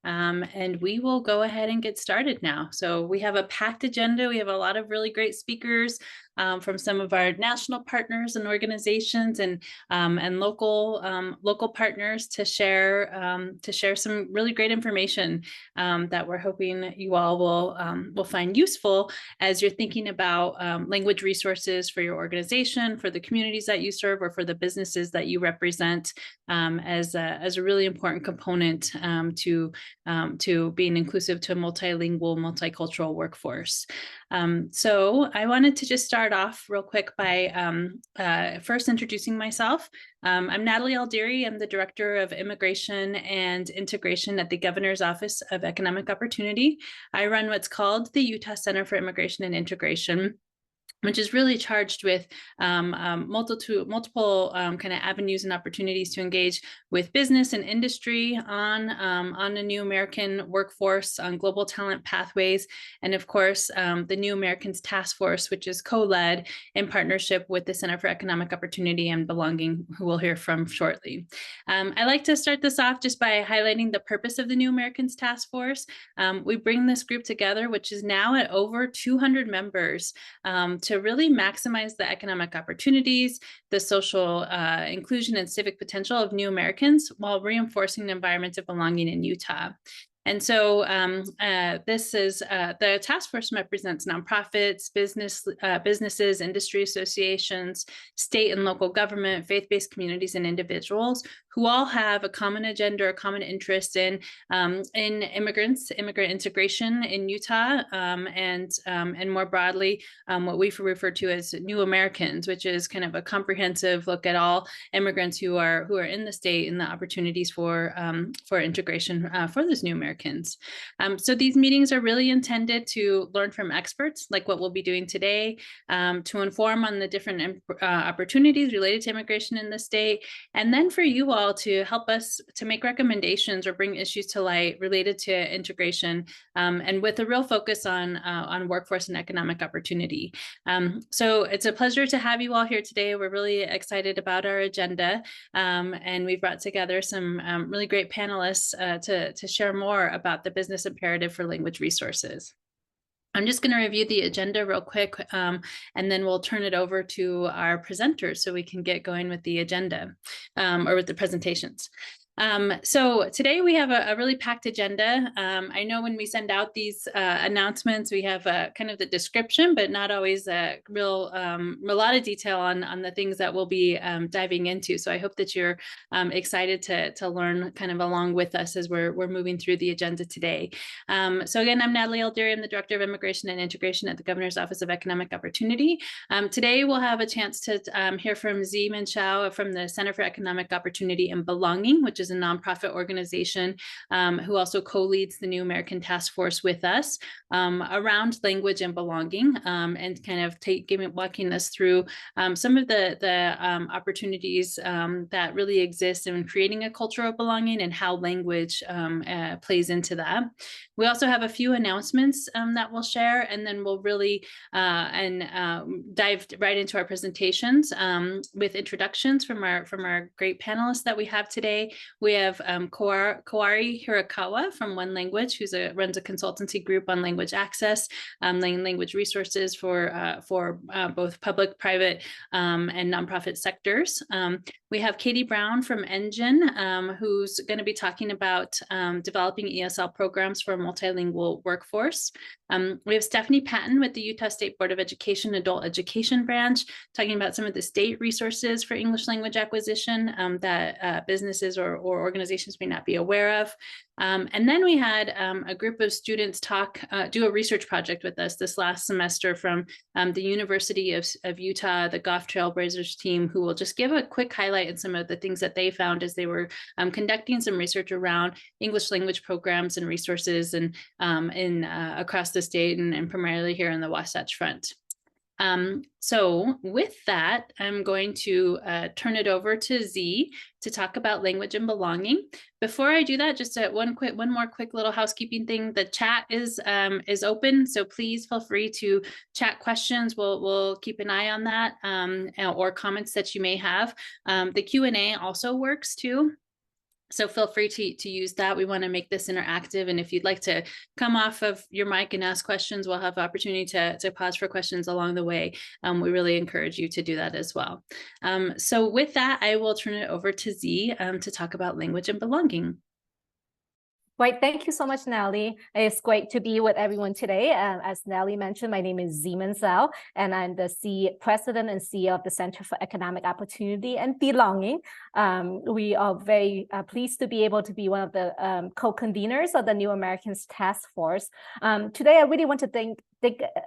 and we will go ahead and get started now. So we have a packed agenda. We have a lot of really great speakers from some of our national partners and organizations and local partners to share some really great information that we're hoping you all will find useful as you're thinking about language resources for your organization, for the communities that you serve, or for the businesses that you represent as a really important component to being inclusive to a multilingual, multicultural workforce. So I wanted to just start off real quick by first introducing myself. I'm Natalie Aldieri. I'm the Director of Immigration and Integration at the Governor's Office of Economic Opportunity. I run what's called the Utah Center for Immigration and Integration, which is really charged with multiple kind of avenues and opportunities to engage with business and industry on a new American workforce, on global talent pathways, and of course, the New Americans Task Force, which is co-led in partnership with the Center for Economic Opportunity and Belonging, who we'll hear from shortly. I like to start this off just by highlighting the purpose of the New Americans Task Force. We bring this group together, which is now at over 200 members, to really maximize the economic opportunities, the social inclusion and civic potential of new Americans while reinforcing the environment of belonging in Utah. And so this is the task force represents nonprofits, businesses, industry associations, state and local government, faith-based communities, and individuals who all have a common agenda or common interest in immigrant integration in Utah, and more broadly, what we refer to as New Americans, which is kind of a comprehensive look at all immigrants who are in the state and the opportunities for integration for those New Americans. So these meetings are really intended to learn from experts, like what we'll be doing today, to inform on the different opportunities related to immigration in the state, and then for you all to help us to make recommendations or bring issues to light related to integration, and with a real focus on workforce and economic opportunity. So it's a pleasure to have you all here today. We're really excited about our agenda, and we've brought together some really great panelists to share more about the business imperative for language resources. I'm just going to review the agenda real quick, and then we'll turn it over to our presenters so we can get going with the agenda or with the presentations. So today we have a really packed agenda. I know when we send out these announcements, we have kind of the description, but not always a lot of detail on the things that we'll be diving into. So I hope that you're excited to learn kind of along with us as we're moving through the agenda today. So again, I'm Natalie Aldieri. I'm the Director of Immigration and Integration at the Governor's Office of Economic Opportunity. Today we'll have a chance to hear from Zhi Minshao from the Center for Economic Opportunity and Belonging, which is a nonprofit organization who also co-leads the New American Task Force with us around language and belonging, and kind of walking us through some of the opportunities that really exist in creating a culture of belonging and how language plays into that. We also have a few announcements that we'll share, and then we'll really dive right into our presentations with introductions from our great panelists that we have today. We have Kawari Hirakawa from One Language, who runs a consultancy group on language access, language resources for both public, private, and nonprofit sectors. We have Katie Brown from EnGen, who's going to be talking about developing ESL programs for a multilingual workforce. We have Stephanie Patton with the Utah State Board of Education Adult Education Branch, talking about some of the state resources for English language acquisition that businesses or organizations may not be aware of. And then we had a group of students do a research project with us this last semester from the University of Utah, the Goff Trailblazers team, who will just give a quick highlight in some of the things that they found as they were conducting some research around English language programs and resources and across the state and primarily here in the Wasatch Front. So with that, I'm going to turn it over to Zhi to talk about language and belonging. Before I do that, just one more quick little housekeeping thing. The chat is open, so please feel free to chat questions. We'll keep an eye on that, or comments that you may have. The Q&A also works too. So feel free to use that. We want to make this interactive. And if you'd like to come off of your mic and ask questions, we'll have the opportunity to pause for questions along the way. We really encourage you to do that as well. So with that, I will turn it over to Z to talk about language and belonging. Right, thank you so much, Nelly. It's great to be with everyone today. As Nelly mentioned, my name is Zeman Zhao, and I'm the President and CEO of the Center for Economic Opportunity and Belonging. We are very pleased to be able to be one of the co-conveners of the New Americans Task Force. Today, I really want to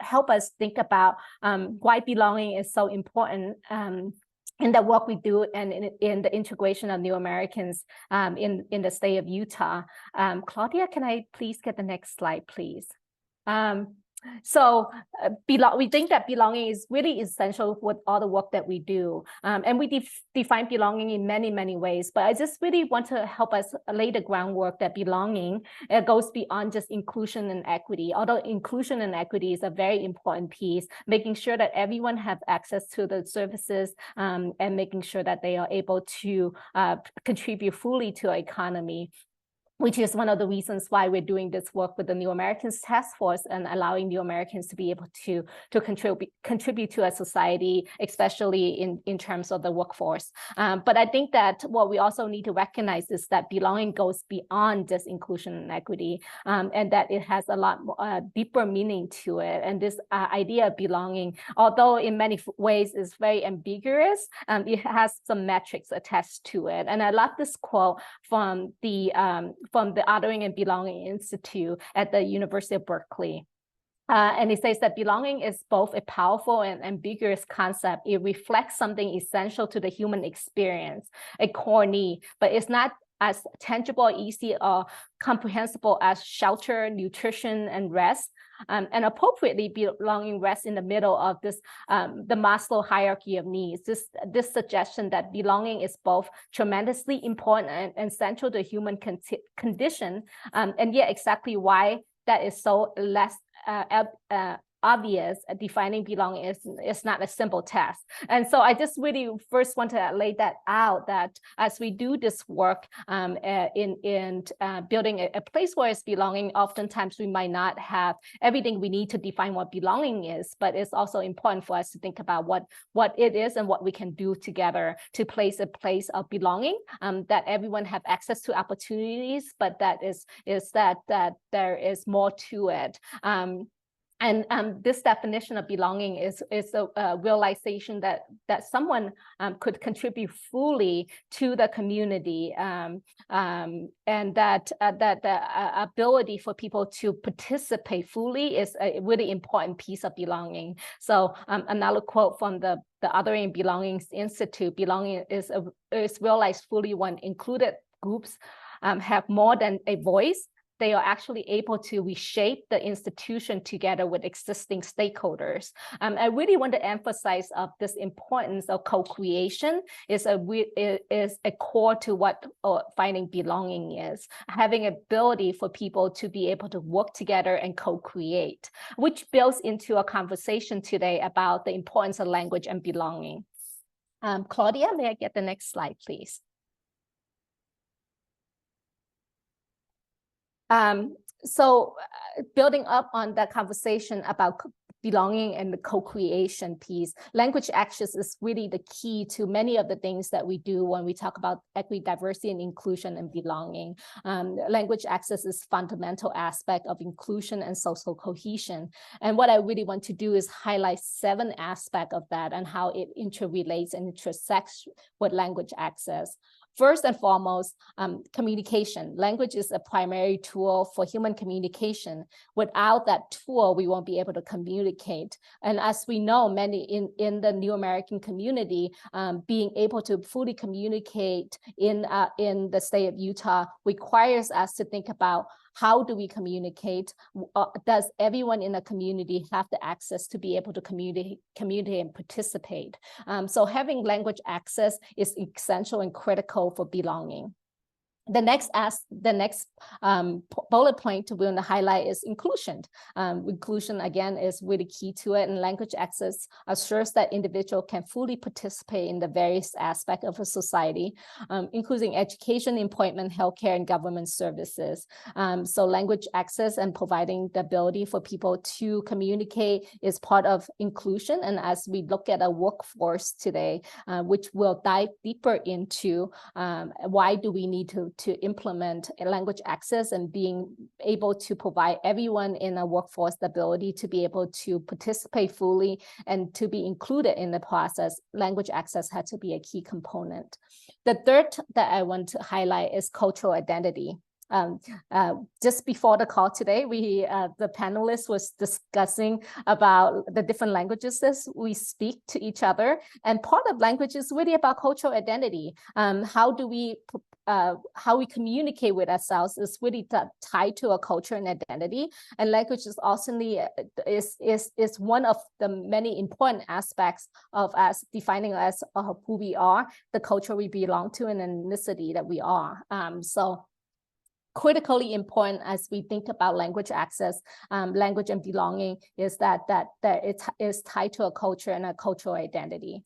help us think about why belonging is so important in the work we do and in the integration of New Americans in the state of Utah. Claudia, can I please get the next slide, please? We think that belonging is really essential with all the work that we do. And we define belonging in many, many ways, but I just really want to help us lay the groundwork that belonging goes beyond just inclusion and equity. Although inclusion and equity is a very important piece, making sure that everyone have access to the services and making sure that they are able to contribute fully to our economy, which is one of the reasons why we're doing this work with the New Americans Task Force and allowing New Americans to be able to contribute to a society, especially in terms of the workforce. But I think that what we also need to recognize is that belonging goes beyond just inclusion and equity, and that it has a lot more, deeper meaning to it. And this idea of belonging, although in many ways is very ambiguous, it has some metrics attached to it. And I love this quote from the Othering and Belonging Institute at the University of Berkeley. And it says that belonging is both a powerful and ambiguous concept. It reflects something essential to the human experience, a core need, but it's not as tangible, easy, or comprehensible as shelter, nutrition, and rest. And appropriately, belonging rests in the middle of this, the Maslow hierarchy of needs. This suggestion that belonging is both tremendously important and central to human condition, and yet exactly why that is so less obvious. Defining belonging is not a simple task. And so I just really first want to lay that out, that as we do this work in building a place where it's belonging, oftentimes we might not have everything we need to define what belonging is, but it's also important for us to think about what it is and what we can do together to place a place of belonging, that everyone have access to opportunities, but that there is more to it. And this definition of belonging is a realization that someone could contribute fully to the community, and that the ability for people to participate fully is a really important piece of belonging. So another quote from the Othering and Belonging Institute: belonging is realized fully when included groups have more than a voice. They are actually able to reshape the institution together with existing stakeholders. I really want to emphasize this importance of co-creation is a core to what finding belonging is. Having ability for people to be able to work together and co-create, which builds into a conversation today about the importance of language and belonging. Claudia, may I get the next slide, please? So building up on that conversation about belonging and the co-creation piece, language access is really the key to many of the things that we do when we talk about equity, diversity, and inclusion and belonging. Language access is a fundamental aspect of inclusion and social cohesion. And what I really want to do is highlight 7 aspects of that and how it interrelates and intersects with language access. First and foremost, communication. Language is a primary tool for human communication. Without that tool, we won't be able to communicate. And as we know, many in the New American community, being able to fully communicate in the state of Utah requires us to think about how do we communicate? Does everyone in the community have the access to be able to communicate and participate? So having language access is essential and critical for belonging. The next bullet point we want to highlight is inclusion. Inclusion, again, is really key to it, and language access assures that individual can fully participate in the various aspects of a society, including education, employment, healthcare, and government services. So language access and providing the ability for people to communicate is part of inclusion. And as we look at a workforce today, which we'll dive deeper into, why do we need to implement a language access and being able to provide everyone in a workforce the ability to be able to participate fully and to be included in the process, language access had to be a key component. The third that I want to highlight is cultural identity. Just before the call today, the panelists was discussing about the different languages that we speak to each other. And part of language is really about cultural identity. How we communicate with ourselves is really tied to a culture and identity. And language is also is one of the many important aspects of us defining us who we are, the culture we belong to, and ethnicity that we are. So critically important as we think about language access, language and belonging is that it is tied to a culture and a cultural identity.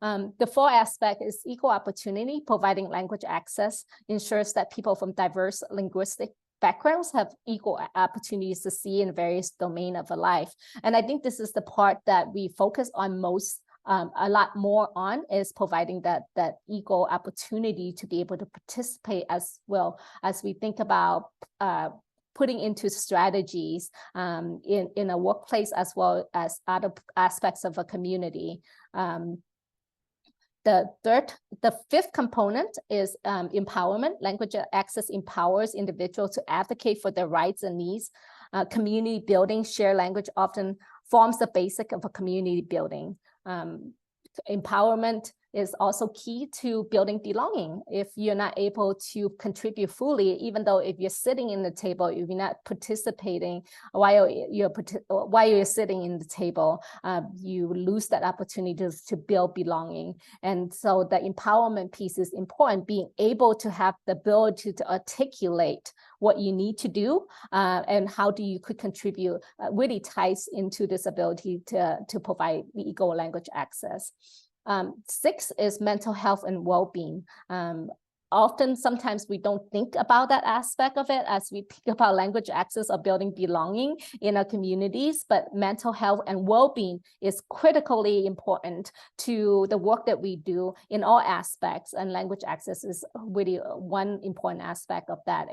The fourth aspect is equal opportunity. Providing language access ensures that people from diverse linguistic backgrounds have equal opportunities to see in various domains of a life. And I think this is the part that we focus on most, a lot more on, is providing that equal opportunity to be able to participate as well as we think about putting into strategies in a workplace as well as other aspects of a community. The fifth component is empowerment. Language access empowers individuals to advocate for their rights and needs. Community building, shared language often forms the basic of a community building. Empowerment is also key to building belonging. If you're not able to contribute fully, even though if you're sitting in the table, if you're not participating while you're sitting in the table, you lose that opportunity to build belonging. And so the empowerment piece is important, being able to have the ability to articulate what you need to do and how do you could contribute really ties into this ability to provide the equal language access. 6 is mental health and well-being. Sometimes we don't think about that aspect of it as we think about language access or building belonging in our communities, but mental health and well-being is critically important to the work that we do in all aspects, and language access is really one important aspect of that.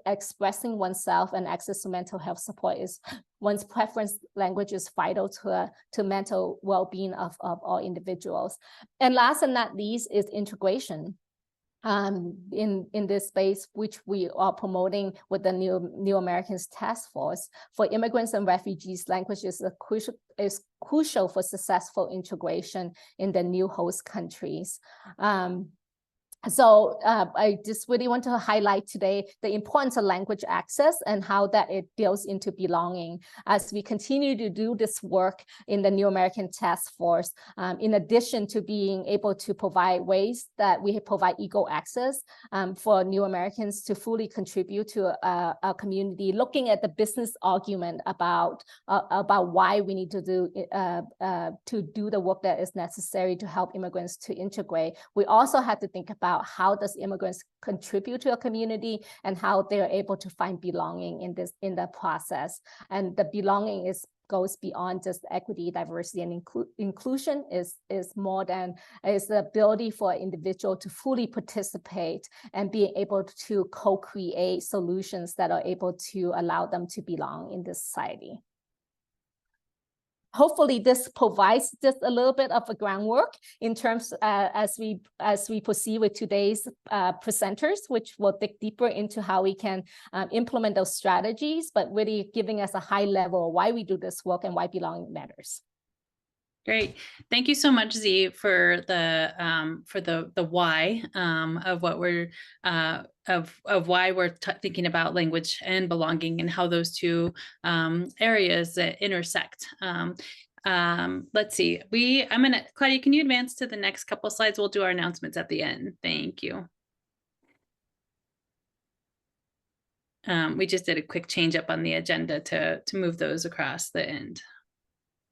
Expressing oneself and access to mental health support is one's preference language is vital to mental well-being of all individuals. And last and not least is integration. In this space, which we are promoting with the New Americans Task Force. For immigrants and refugees, language is crucial for successful integration in the new host countries. So I just really want to highlight today the importance of language access and how that it builds into belonging. As we continue to do this work in the New American Task Force, in addition to being able to provide ways that we provide equal access for New Americans to fully contribute to our community, looking at the business argument about why we need to do the work that is necessary to help immigrants to integrate. We also have to think about how does immigrants contribute to a community and how they are able to find belonging in the process. And the belonging goes beyond just equity, diversity, and inclusion is the ability for an individual to fully participate and being able to co-create solutions that are able to allow them to belong in this society. Hopefully this provides just a little bit of a groundwork in terms as we proceed with today's presenters, which will dig deeper into how we can implement those strategies, but really giving us a high level of why we do this work and why belonging matters. Great. Thank you so much, Z, for the why of what we're of why we're thinking about language and belonging and how those two areas intersect. Let's see. Claudia, can you advance to the next couple slides? We'll do our announcements at the end. Thank you. We just did a quick change up on the agenda to move those across the end.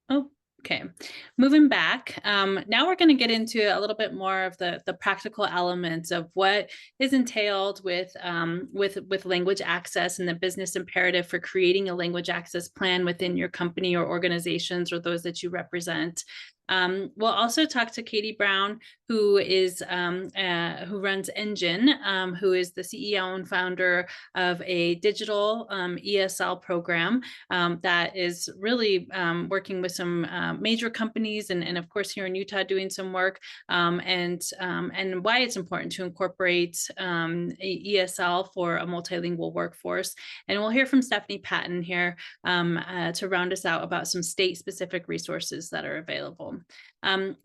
Oh, okay. Moving back, now we're going to get into a little bit more of the practical elements of what is entailed with language access and the business imperative for creating a language access plan within your company or organizations or those that you represent. We'll also talk to Katie Brown, who runs EnGen, who is the CEO and founder of a digital ESL program that is really working with some major companies and of course here in Utah doing some work and why it's important to incorporate ESL for a multilingual workforce. And we'll hear from Stephanie Patton here to round us out about some state-specific resources that are available.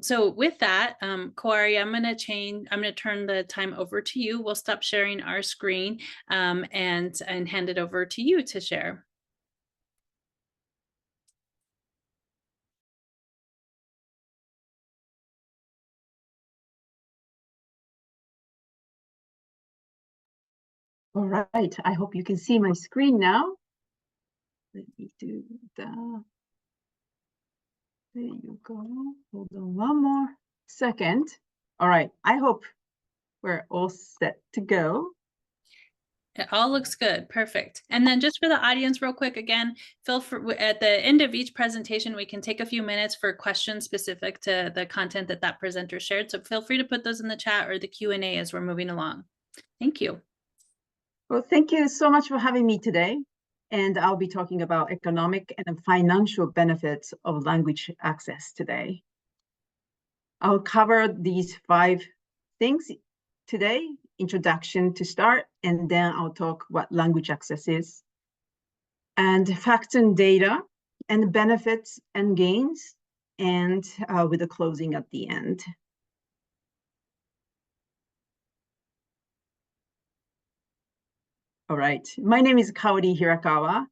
So with that, Kawari, I'm going to turn the time over to you. We'll stop sharing our screen and hand it over to you to share. All right, I hope you can see my screen now. Let me do the, there you go. Hold on one more second. All right, I hope we're all set to go. It all looks good. Perfect. And then just for the audience real quick, again, feel free at the end of each presentation, we can take a few minutes for questions specific to the content that presenter shared. So feel free to put those in the chat or the Q&A as we're moving along. Thank you. Well, thank you so much for having me today. And I'll be talking about economic and financial benefits of language access today. I'll cover these 5 things today, introduction to start, and then I'll talk what language access is, and facts and data, and benefits and gains, and with a closing at the end. All right, my name is Kaori Hirakawa.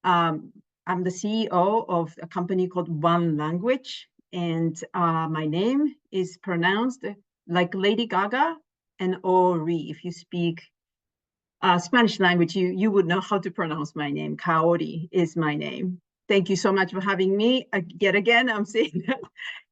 I'm the CEO of a company called One Language, and my name is pronounced like Lady Gaga and Ori. If you speak Spanish language, you would know how to pronounce my name. Kaori is my name. Thank you so much for having me. Yet again, I'm saying that.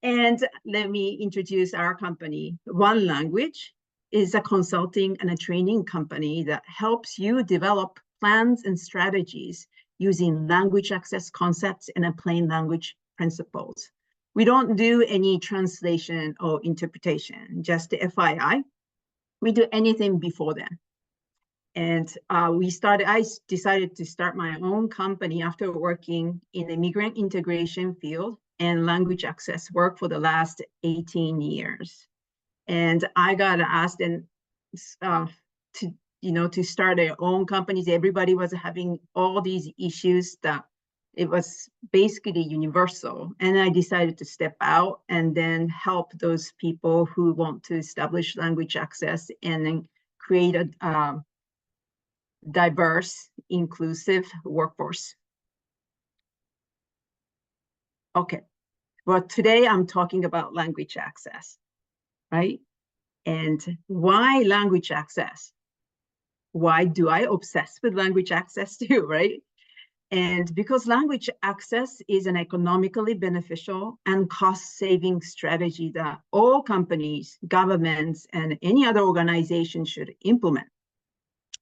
And let me introduce our company. One Language is a consulting and a training company that helps you develop plans and strategies using language access concepts and a plain language principles. We don't do any translation or interpretation, just the FYI. We do anything before then. And I decided to start my own company after working in the migrant integration field and language access work for the last 18 years. And I got asked to start their own companies. Everybody was having all these issues that it was basically universal. And I decided to step out and then help those people who want to establish language access and then create a diverse, inclusive workforce. Okay, well, today I'm talking about language access, right? And why language access? Why do I obsess with language access too, right? And because language access is an economically beneficial and cost-saving strategy that all companies, governments, and any other organization should implement.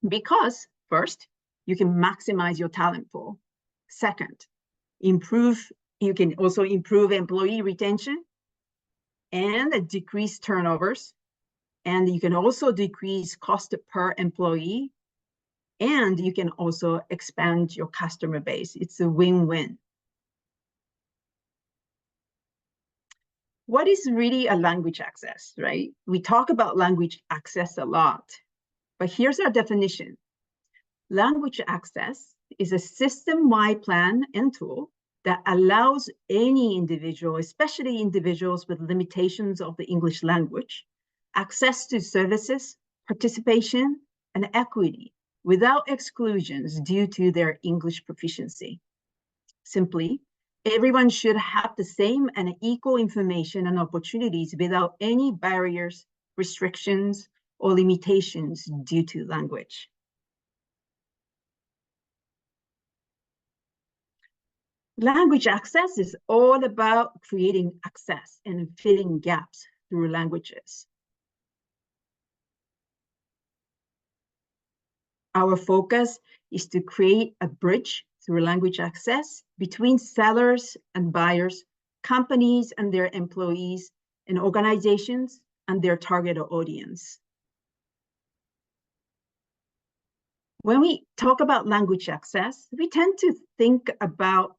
Because first, you can maximize your talent pool. Second, you can also improve employee retention and decrease turnovers. And you can also decrease cost per employee. And you can also expand your customer base. It's a win-win. What is really a language access, right? We talk about language access a lot, but here's our definition. Language access is a system-wide plan and tool that allows any individual, especially individuals with limitations of the English language, access to services, participation, and equity without exclusions due to their English proficiency. Simply, everyone should have the same and equal information and opportunities without any barriers, restrictions, or limitations due to language. language access is all about creating access and filling gaps through languages. Our focus is to create a bridge through language access between sellers and buyers, companies and their employees, and organizations and their target audience. When we talk about language access, we tend to think about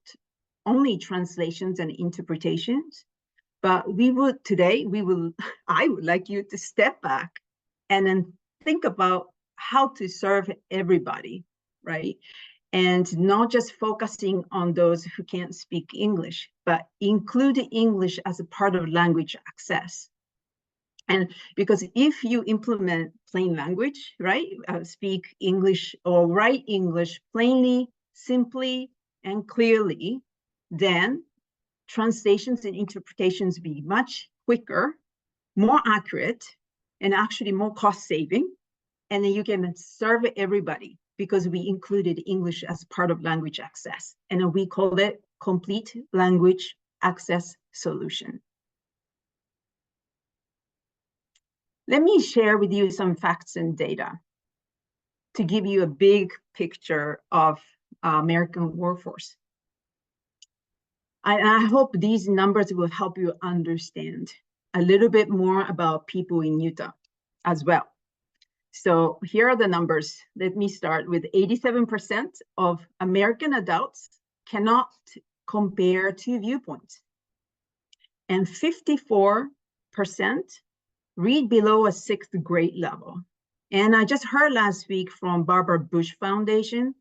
only translations and interpretations, but I would like you to step back and then think about how to serve everybody, right? And not just focusing on those who can't speak English, but include English as a part of language access. And because if you implement plain language, right, speak English or write English plainly, simply, and clearly, then translations and interpretations be much quicker, more accurate, and actually more cost saving. And then you can serve everybody because we included English as part of language access. And we call it complete language access solution. Let me share with you some facts and data to give you a big picture of American workforce. I hope these numbers will help you understand a little bit more about people in Utah as well. So here are the numbers. Let me start with 87% of American adults cannot compare two viewpoints. And 54% read below a sixth grade level. And I just heard last week from Barbara Bush Foundation,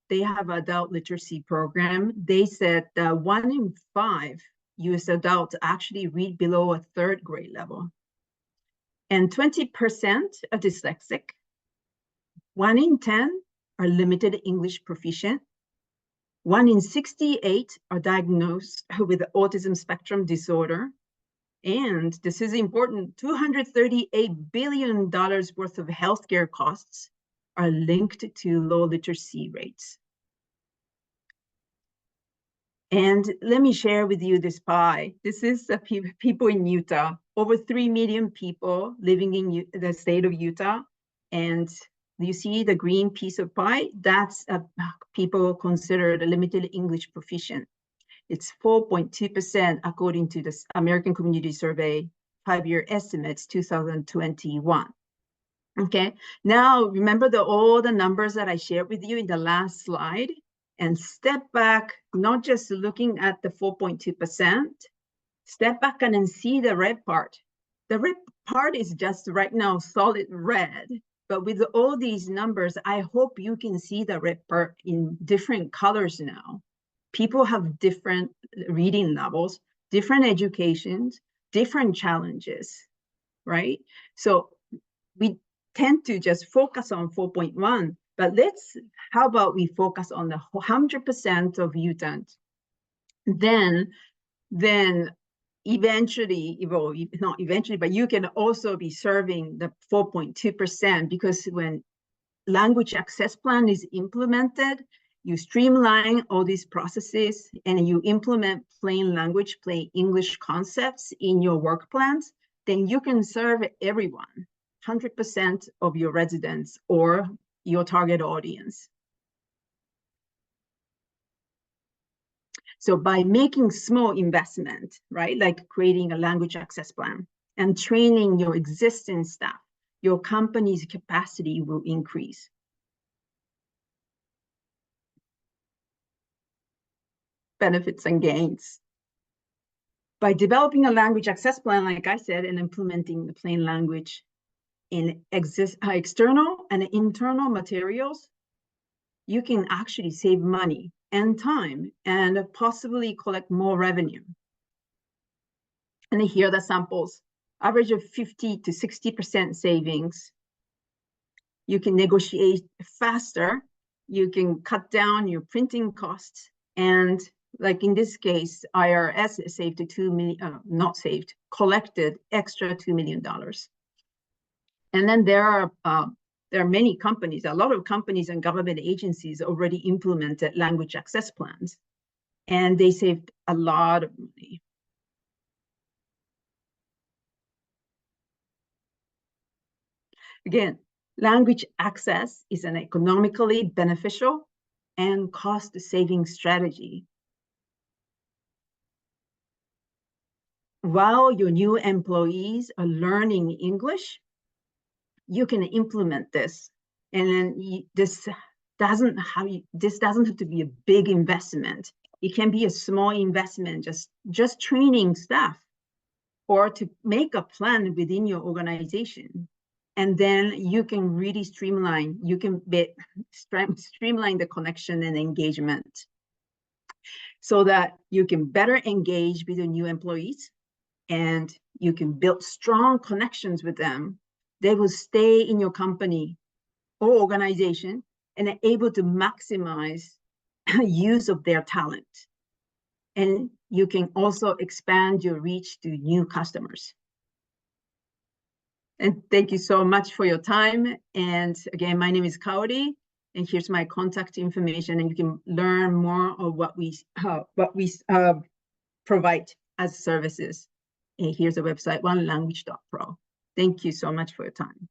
they have an adult literacy program. They said that 1 in 5 US adults actually read below a third grade level. And 20% are dyslexic. 1 in 10 are limited English proficient. 1 in 68 are diagnosed with autism spectrum disorder. And this is important, $238 billion worth of healthcare costs are linked to low literacy rates. And let me share with you this pie. This is the people in Utah, over 3 million people living in the state of Utah. And you see the green piece of pie? That's people considered limited English proficient. It's 4.2% according to the American Community Survey 5-year estimates 2021. Okay, now remember all the numbers that I shared with you in the last slide, and step back, not just looking at the 4.2%, step back and then see the red part. The red part is just right now solid red, but with all these numbers, I hope you can see the red part in different colors now. People have different reading levels, different educations, different challenges, right? So we tend to just focus on 4.1, but how about we focus on the 100% of Utahns? Then eventually, well, not eventually, but you can also be serving the 4.2%, because when language access plan is implemented, you streamline all these processes and you implement plain language, plain English concepts in your work plans, then you can serve everyone, 100% of your residents or your target audience. So by making small investment, right, like creating a language access plan and training your existing staff, your company's capacity will increase. Benefits and gains. By developing a language access plan, like I said, and implementing the plain language in external and internal materials, you can actually save money and time and possibly collect more revenue. And here are the samples, average of 50 to 60% savings. You can negotiate faster. You can cut down your printing costs. And like in this case, IRS saved $2 million, not saved, collected extra $2 million. And then there are many companies, a lot of companies and government agencies already implemented language access plans. and they saved a lot of money. Again, language access is an economically beneficial and cost-saving strategy. While your new employees are learning English, you can implement this. And then this doesn't have to be a big investment. It can be a small investment, just training staff, or to make a plan within your organization. And then you can really streamline the connection and engagement so that you can better engage with your new employees and you can build strong connections with them. They will stay in your company or organization and are able to maximize use of their talent. And you can also expand your reach to new customers. And thank you so much for your time. And again, my name is Kaori, and here's my contact information, and you can learn more of what we provide as services. And here's the website, onelanguage.pro. Thank you so much for your time.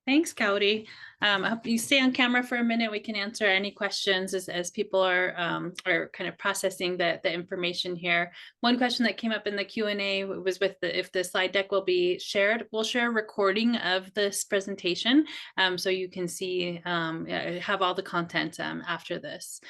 Thanks, Kaori. I hope you stay on camera for a minute. We can answer any questions as people are kind of processing the information here. One question that came up in the Q&A was if the slide deck will be shared. We'll share a recording of this presentation so you can see, have all the content after this.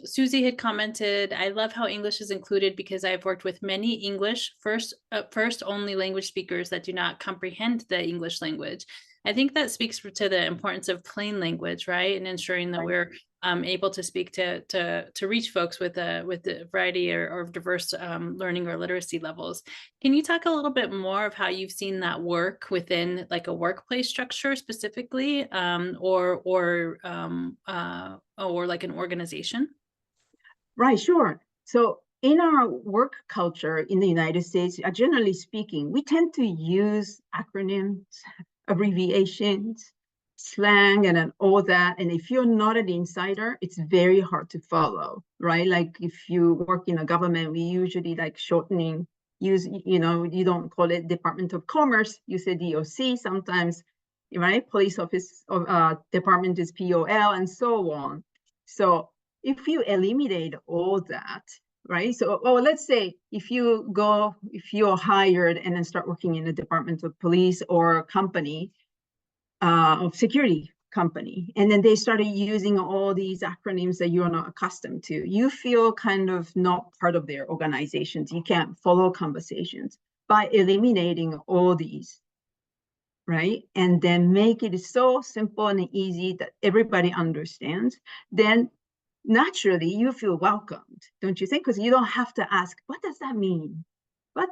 Susie had commented, I love how English is included because I've worked with many English first only language speakers that do not comprehend the English language. I think that speaks to the importance of plain language, right? And ensuring that we're able to speak to reach folks with a variety or diverse learning or literacy levels. Can you talk a little bit more of how you've seen that work within like a workplace structure specifically, or like an organization? Right, sure. So in our work culture in the United States, generally speaking, we tend to use acronyms, abbreviations, slang, and then all that. And if you're not an insider, it's very hard to follow, right? Like if you work in a government, we usually like shortening, you don't call it Department of Commerce, you say DOC sometimes, right? Police office department is POL and so on. So if you eliminate all that, right? So, let's say if you're hired and then start working in the Department of Police or a company, of security company, and then they started using all these acronyms that you're not accustomed to, you feel kind of not part of their organizations. You can't follow conversations. By eliminating all these, right? And then make it so simple and easy that everybody understands, then naturally you feel welcomed, don't you think? Because you don't have to ask, what does that mean? What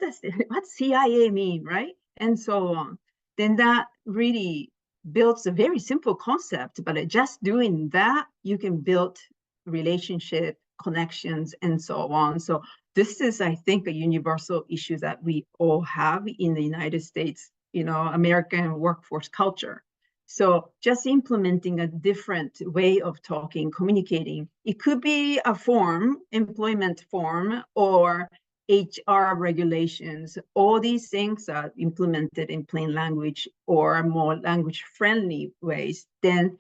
CIA mean, right? And so on. Then that really builds a very simple concept, but just doing that, you can build relationship, connections, and so on. So this is, I think, a universal issue that we all have in the United States, American workforce culture. So just implementing a different way of talking, communicating. It could be a form, employment form, or HR regulations. All these things are implemented in plain language or more language-friendly ways. Then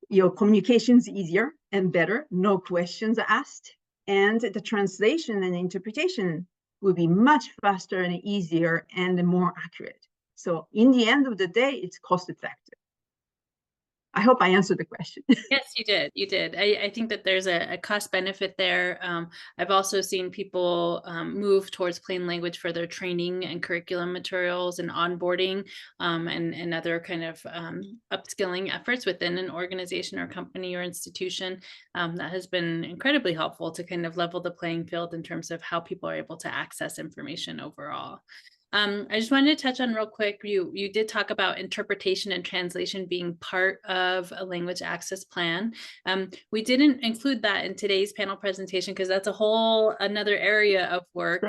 your communication is easier and better, no questions asked, and the translation and interpretation will be much faster and easier and more accurate. So in the end of the day, it's cost effective. I hope I answered the question. Yes, you did. You did. I think that there's a cost benefit there. I've also seen people move towards plain language for their training and curriculum materials and onboarding and other kind of upskilling efforts within an organization or company or institution. That has been incredibly helpful to kind of level the playing field in terms of how people are able to access information overall. I just wanted to touch on real quick, you did talk about interpretation and translation being part of a language access plan. We didn't include that in today's panel presentation because that's another area of work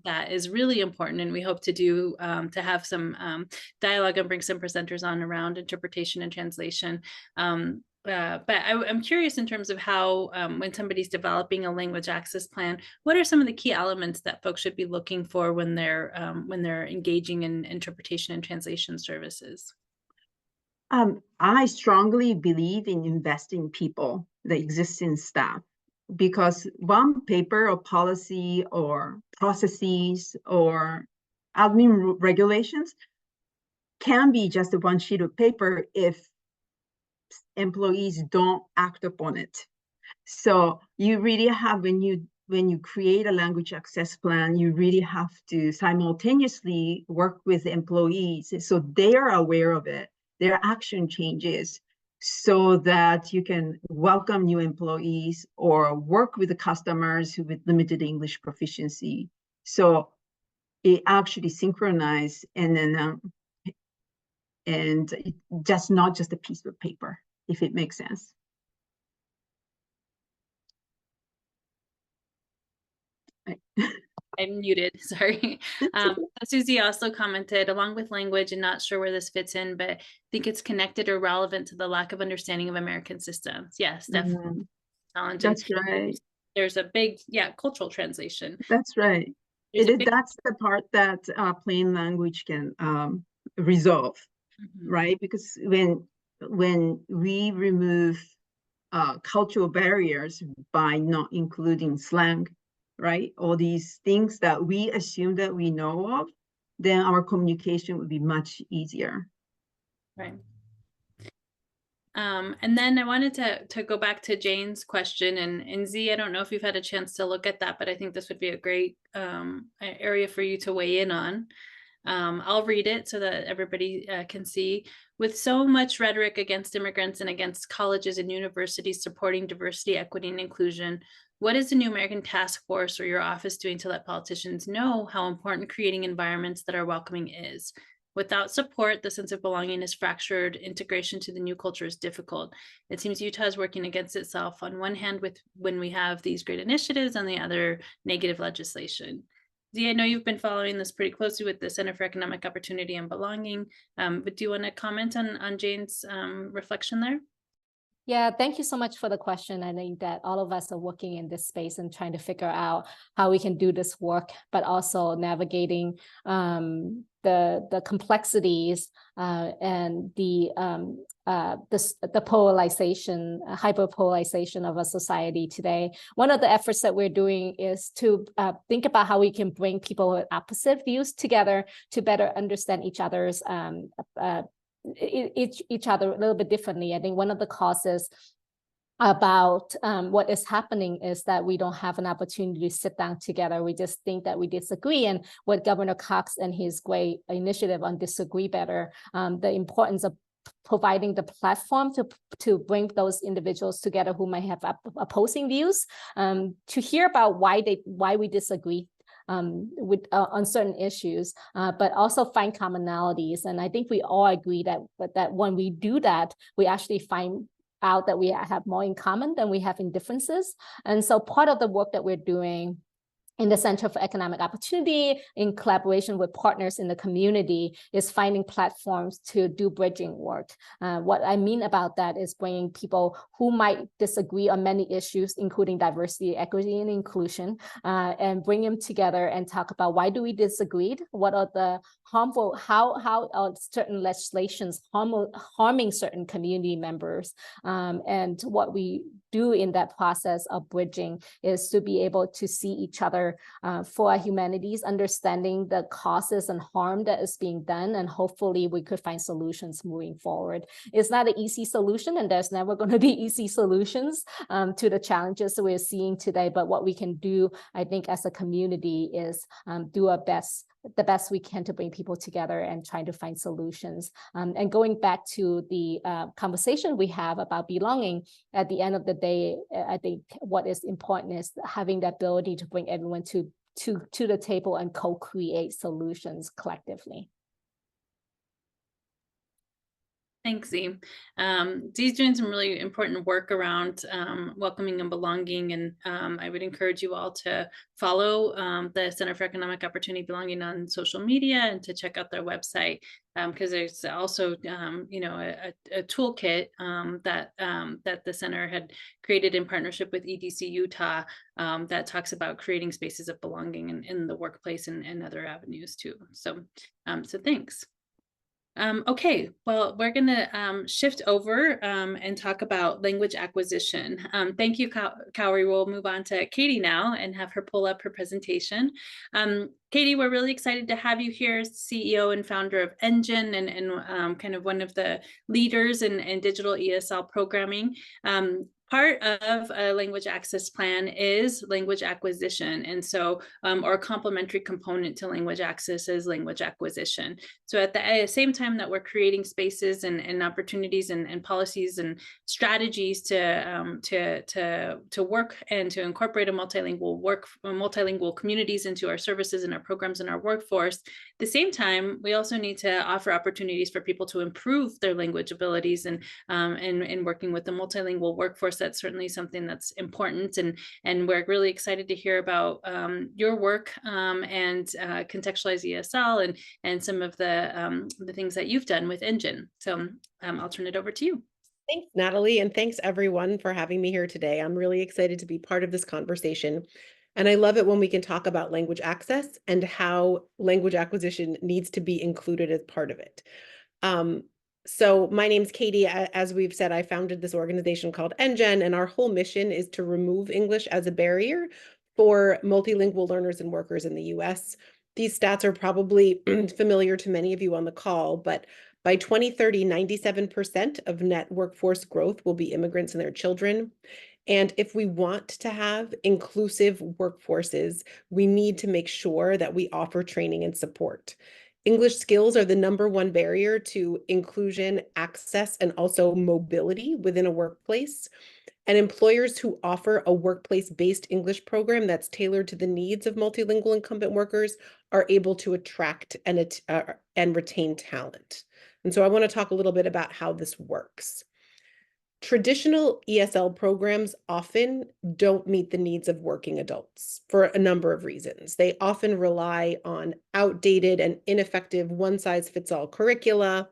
that is really important, and we hope to have some dialogue and bring some presenters on around interpretation and translation. I'm curious in terms of how, when somebody's developing a language access plan, what are some of the key elements that folks should be looking for when they're engaging in interpretation and translation services? I strongly believe in investing in people, the existing staff, because one paper or policy or processes or admin regulations can be just one sheet of paper if employees don't act upon it. So you really have, when you create a language access plan, you really have to simultaneously work with employees so they are aware of it, their action changes, so that you can welcome new employees or work with the customers with limited English proficiency. So it actually synchronized, and then just not just a piece of paper, if it makes sense. I'm muted, sorry. Susie also commented, along with language, and not sure where this fits in, but I think it's connected or relevant to the lack of understanding of American systems. Yes, definitely. That's right. There's a big, cultural translation. That's right. That's the part that plain language can resolve, right? Because when we remove cultural barriers by not including slang, right? All these things that we assume that we know of, then our communication would be much easier. Right. And then I wanted to go back to Jane's question, and Z, I don't know if you've had a chance to look at that, but I think this would be a great area for you to weigh in on. I'll read it so that everybody can see. With so much rhetoric against immigrants and against colleges and universities supporting diversity, equity, and inclusion, what is the New American Task Force or your office doing to let politicians know how important creating environments that are welcoming is? Without support, the sense of belonging is fractured. Integration to the new culture is difficult. It seems Utah is working against itself on one hand when we have these great initiatives, on the other, negative legislation. Z, I know you've been following this pretty closely with the Center for Economic Opportunity and Belonging, but do you want to comment on Jane's reflection there? Yeah, thank you so much for the question. I think that all of us are working in this space and trying to figure out how we can do this work, but also navigating the complexities and the polarization, hyperpolarization of a society today. One of the efforts that we're doing is to think about how we can bring people with opposite views together to better understand each other's each other a little bit differently. I think one of the causes about what is happening is that we don't have an opportunity to sit down together. We just think that we disagree. And what Governor Cox and his great initiative on Disagree Better, the importance of providing the platform to bring those individuals together who might have opposing views, to hear about why we disagree on certain issues, but also find commonalities. And I think we all agree that when we do that, we actually find out that we have more in common than we have in differences. And so part of the work that we're doing in the Center for Economic Opportunity, in collaboration with partners in the community, is finding platforms to do bridging work. What I mean about that is bringing people who might disagree on many issues, including diversity, equity, and inclusion, and bring them together and talk about why do we disagree? What are the harmful, how are certain legislations harming certain community members? And what we do in that process of bridging is to be able to see each other for our humanities, understanding the causes and harm that is being done, and hopefully we could find solutions moving forward. It's not an easy solution, and there's never going to be easy solutions to the challenges that we're seeing today. But what we can do, I think, as a community is do our best, the best we can to bring people together and trying to find solutions. And going back to the conversation we have about belonging, at the end of the day, I think what is important is having the ability to bring everyone to the table and co-create solutions collectively. Thanks, Zee. Zee's doing some really important work around welcoming and belonging, and I would encourage you all to follow the Center for Economic Opportunity Belonging on social media and to check out their website, because there's also you know, a toolkit that the center had created in partnership with EDC Utah that talks about creating spaces of belonging in the workplace and other avenues too. So thanks. Okay, well, we're going to shift over and talk about language acquisition. Thank you, Kaori. We'll move on to Katie now and have her pull up her presentation. Katie, we're really excited to have you here as CEO and founder of EnGen and kind of one of the leaders in digital ESL programming. Part of a language access plan is language acquisition. And so, or a complementary component to language access is language acquisition. So at the same time that we're creating spaces and opportunities and policies and strategies to work and to incorporate multilingual communities into our services and our programs and our workforce, at the same time, we also need to offer opportunities for people to improve their language abilities and working with the multilingual workforce. That's certainly something that's important, and we're really excited to hear about your work and contextualize ESL and some of the things that you've done with EnGen. So I'll turn it over to you. Thanks, Natalie, and thanks everyone for having me here today. I'm really excited to be part of this conversation. And I love it when we can talk about language access and how language acquisition needs to be included as part of it. So my name's Katie. As we've said, I founded this organization called EnGen, and our whole mission is to remove English as a barrier for multilingual learners and workers in the US. These stats are probably familiar to many of you on the call, but by 2030, 97% of net workforce growth will be immigrants and their children. And if we want to have inclusive workforces, we need to make sure that we offer training and support. English skills are the #1 barrier to inclusion, access, and also mobility within a workplace. And employers who offer a workplace-based English program that's tailored to the needs of multilingual incumbent workers are able to attract and retain talent. And so I want to talk a little bit about how this works. Traditional ESL programs often don't meet the needs of working adults for a number of reasons. They often rely on outdated and ineffective one-size-fits-all curricula.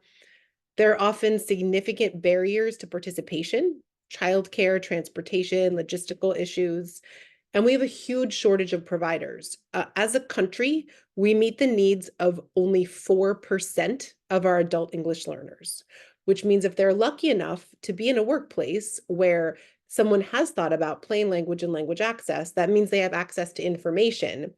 There are often significant barriers to participation, childcare, transportation, logistical issues, and we have a huge shortage of providers. As a country, we meet the needs of only 4% of our adult English learners, which means if they're lucky enough to be in a workplace where someone has thought about plain language and language access, that means they have access to information,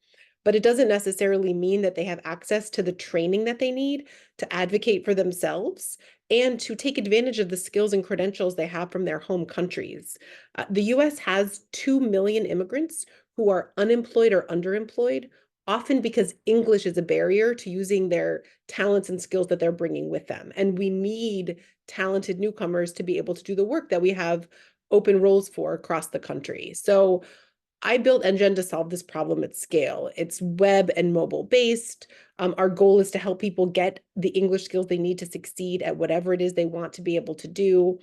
but it doesn't necessarily mean that they have access to the training that they need to advocate for themselves and to take advantage of the skills and credentials they have from their home countries. The US has 2 million immigrants who are unemployed or underemployed, often because English is a barrier to using their talents and skills that they're bringing with them. And we need talented newcomers to be able to do the work that we have open roles for across the country. So I built EnGen to solve this problem at scale. It's web and mobile based. Our goal is to help people get the English skills they need to succeed at whatever it is they want to be able to do.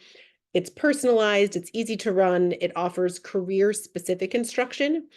It's personalized, it's easy to run, it offers career-specific instruction,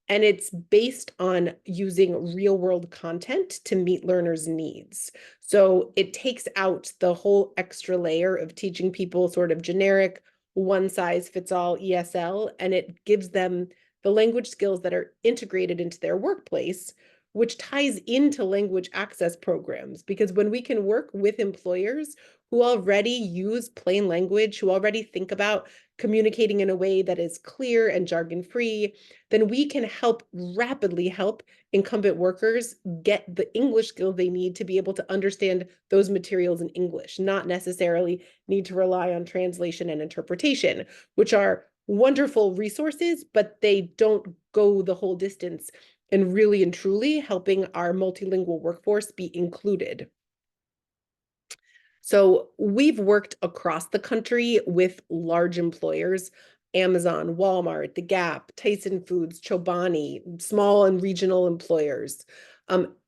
and it's based on using real-world content to meet learners' needs. So it takes out the whole extra layer of teaching people sort of generic, one-size-fits-all ESL, and it gives them the language skills that are integrated into their workplace, which ties into language access programs. Because when we can work with employers who already use plain language, who already think about communicating in a way that is clear and jargon-free, then we can rapidly help incumbent workers get the English skills they need to be able to understand those materials in English, not necessarily need to rely on translation and interpretation, which are wonderful resources, but they don't go the whole distance in really and truly helping our multilingual workforce be included. So we've worked across the country with large employers, Amazon, Walmart, The Gap, Tyson Foods, Chobani, small and regional employers.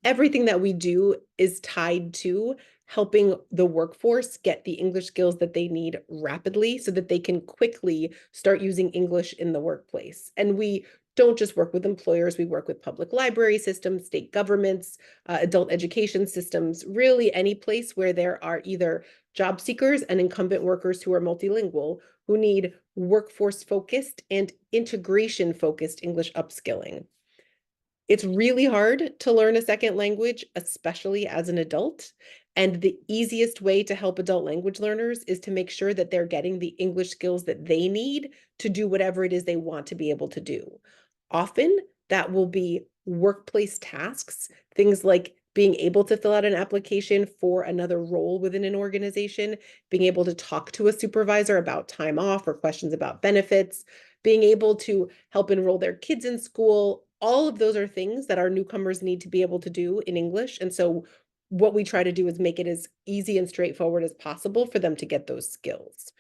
Everything that we do is tied to helping the workforce get the English skills that they need rapidly so that they can quickly start using English in the workplace. And we don't just work with employers, we work with public library systems, state governments, adult education systems, really any place where there are either job seekers and incumbent workers who are multilingual, who need workforce-focused and integration-focused English upskilling. It's really hard to learn a second language, especially as an adult. And the easiest way to help adult language learners is to make sure that they're getting the English skills that they need to do whatever it is they want to be able to do. Often that will be workplace tasks, things like being able to fill out an application for another role within an organization, being able to talk to a supervisor about time off or questions about benefits, being able to help enroll their kids in school. All of those are things that our newcomers need to be able to do in English. And so what we try to do is make it as easy and straightforward as possible for them to get those skills.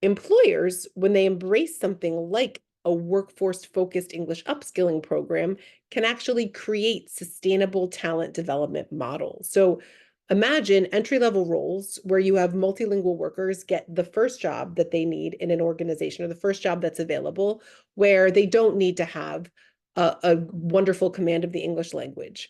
Employers, when they embrace something like a workforce-focused English upskilling program, can actually create sustainable talent development models. So imagine entry-level roles where you have multilingual workers get the first job that they need in an organization, or the first job that's available, where they don't need to have a wonderful command of the English language.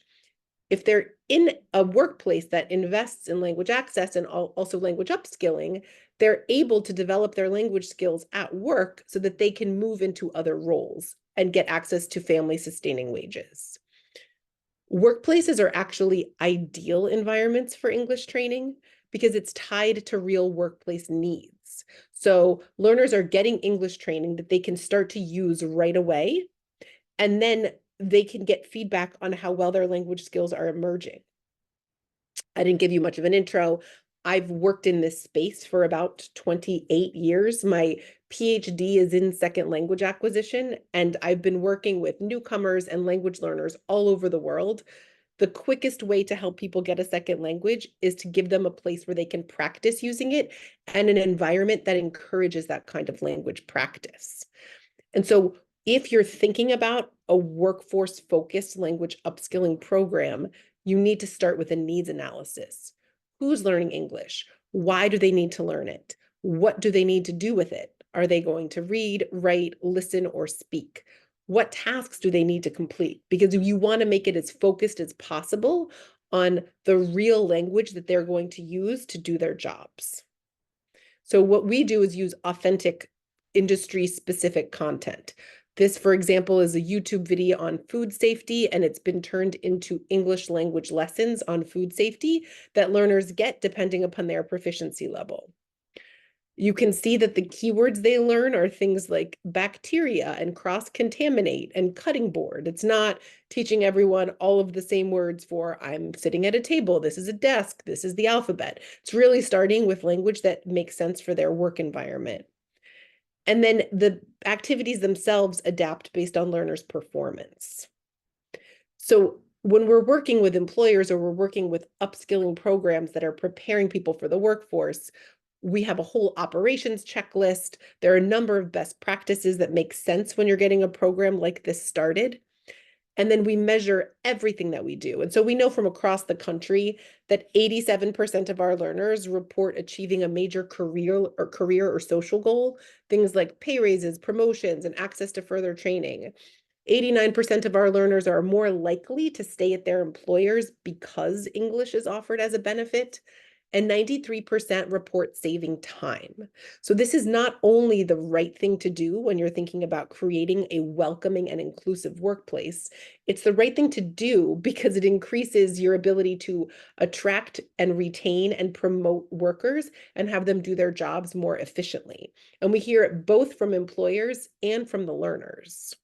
If they're in a workplace that invests in language access and also language upskilling, they're able to develop their language skills at work so that they can move into other roles and get access to family-sustaining wages. Workplaces are actually ideal environments for English training because it's tied to real workplace needs. So learners are getting English training that they can start to use right away, and then they can get feedback on how well their language skills are emerging. I didn't give you much of an intro. I've worked in this space for about 28 years. My PhD is in second language acquisition, and I've been working with newcomers and language learners all over the world. The quickest way to help people get a second language is to give them a place where they can practice using it and an environment that encourages that kind of language practice. And so if you're thinking about a workforce-focused language upskilling program, you need to start with a needs analysis. Who's learning English? Why do they need to learn it? What do they need to do with it? Are they going to read, write, listen, or speak? What tasks do they need to complete? Because you want to make it as focused as possible on the real language that they're going to use to do their jobs. So what we do is use authentic industry-specific content. This, for example, is a YouTube video on food safety, and it's been turned into English language lessons on food safety that learners get depending upon their proficiency level. You can see that the keywords they learn are things like bacteria and cross-contaminate and cutting board. It's not teaching everyone all of the same words for I'm sitting at a table, this is a desk, this is the alphabet. It's really starting with language that makes sense for their work environment. And then the activities themselves adapt based on learners' performance. So when we're working with employers or we're working with upskilling programs that are preparing people for the workforce, we have a whole operations checklist. There are a number of best practices that make sense when you're getting a program like this started. And then we measure everything that we do. And so we know from across the country that 87% of our learners report achieving a major career or social goal, things like pay raises, promotions, and access to further training. 89% of our learners are more likely to stay at their employers because English is offered as a benefit. And 93% report saving time. So this is not only the right thing to do when you're thinking about creating a welcoming and inclusive workplace, it's the right thing to do because it increases your ability to attract and retain and promote workers and have them do their jobs more efficiently. And we hear it both from employers and from the learners.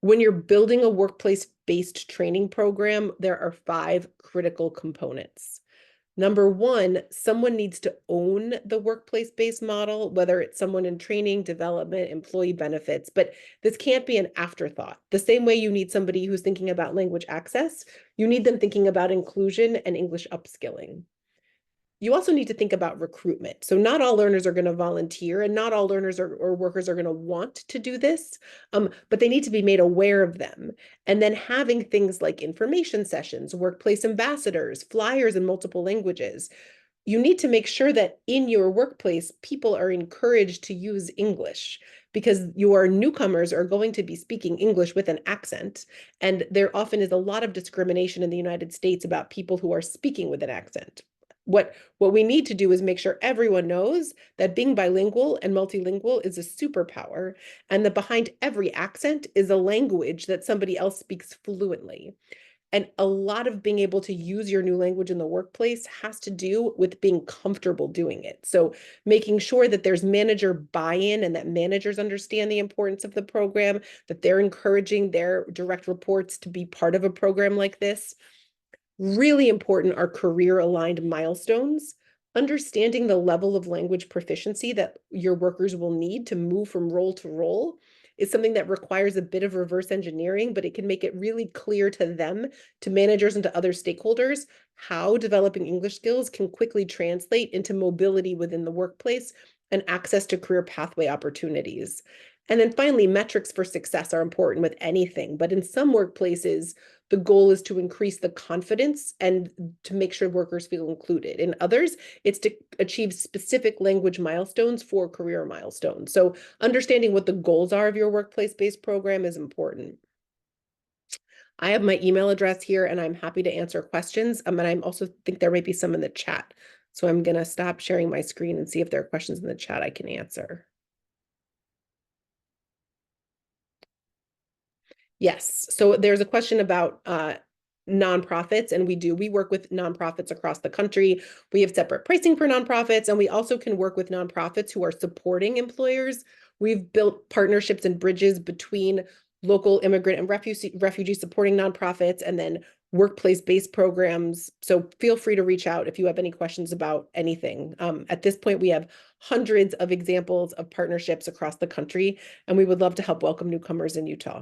When you're building a workplace-based training program, there are 5 critical components. Number 1, someone needs to own the workplace-based model, whether it's someone in training, development, employee benefits, but this can't be an afterthought. The same way you need somebody who's thinking about language access, you need them thinking about inclusion and English upskilling. you also need to think about recruitment. So not all learners are going to volunteer, and not all learners or workers are going to want to do this, but they need to be made aware of them. And then having things like information sessions, workplace ambassadors, flyers in multiple languages. You need to make sure that in your workplace, people are encouraged to use English, because your newcomers are going to be speaking English with an accent. And there often is a lot of discrimination in the United States about people who are speaking with an accent. What we need to do is make sure everyone knows that being bilingual and multilingual is a superpower, and that behind every accent is a language that somebody else speaks fluently. And a lot of being able to use your new language in the workplace has to do with being comfortable doing it. So making sure that there's manager buy-in and that managers understand the importance of the program, that they're encouraging their direct reports to be part of a program like this. Really important are career-aligned milestones. Understanding the level of language proficiency that your workers will need to move from role to role is something that requires a bit of reverse engineering, but it can make it really clear to them, to managers, and to other stakeholders how developing English skills can quickly translate into mobility within the workplace and access to career pathway opportunities. And then finally, metrics for success are important with anything, but in some workplaces, the goal is to increase the confidence and to make sure workers feel included. In others, it's to achieve specific language milestones for career milestones. So understanding what the goals are of your workplace-based program is important. I have my email address here, and I'm happy to answer questions. And I also think there might be some in the chat. So I'm going to stop sharing my screen and see if there are questions in the chat I can answer. Yes, so there's a question about nonprofits, and we work with nonprofits across the country. We have separate pricing for nonprofits, and we also can work with nonprofits who are supporting employers. We've built partnerships and bridges between local immigrant and refugee supporting nonprofits, and then workplace-based programs. So feel free to reach out if you have any questions about anything. At this point, we have hundreds of examples of partnerships across the country, and we would love to help welcome newcomers in Utah.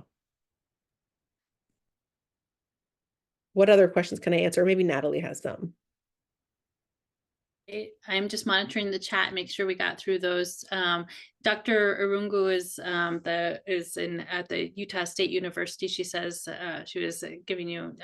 What other questions can I answer? Maybe Natalie has some. I'm just monitoring the chat, make sure we got through those. Dr. Arungu is at the Utah State University. She says she was giving you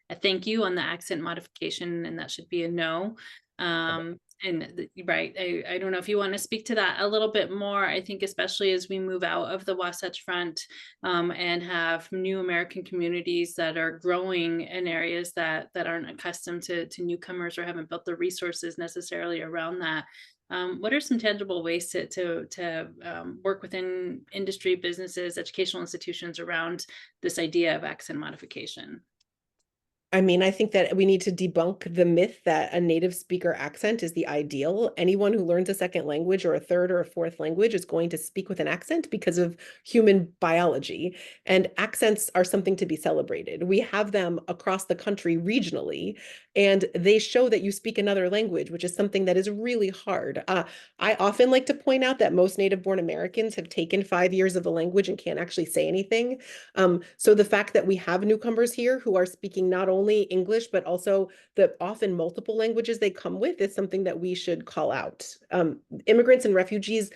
a thank you on the accent modification, and that should be a no. Right, I don't know if you want to speak to that a little bit more. I think especially as we move out of the Wasatch Front and have new American communities that are growing in areas that aren't accustomed to newcomers or haven't built the resources necessarily around that. What are some tangible ways to work within industry, businesses, educational institutions around this idea of accent modification? I mean, I think that we need to debunk the myth that a native speaker accent is the ideal. Anyone who learns a second language or a third or a fourth language is going to speak with an accent because of human biology. And accents are something to be celebrated. We have them across the country regionally, and they show that you speak another language, which is something that is really hard. I often like to point out that most native-born Americans have taken 5 years of a language and can't actually say anything. So the fact that we have newcomers here who are speaking not only English, but also the often multiple languages they come with is something that we should call out. Immigrants and refugees,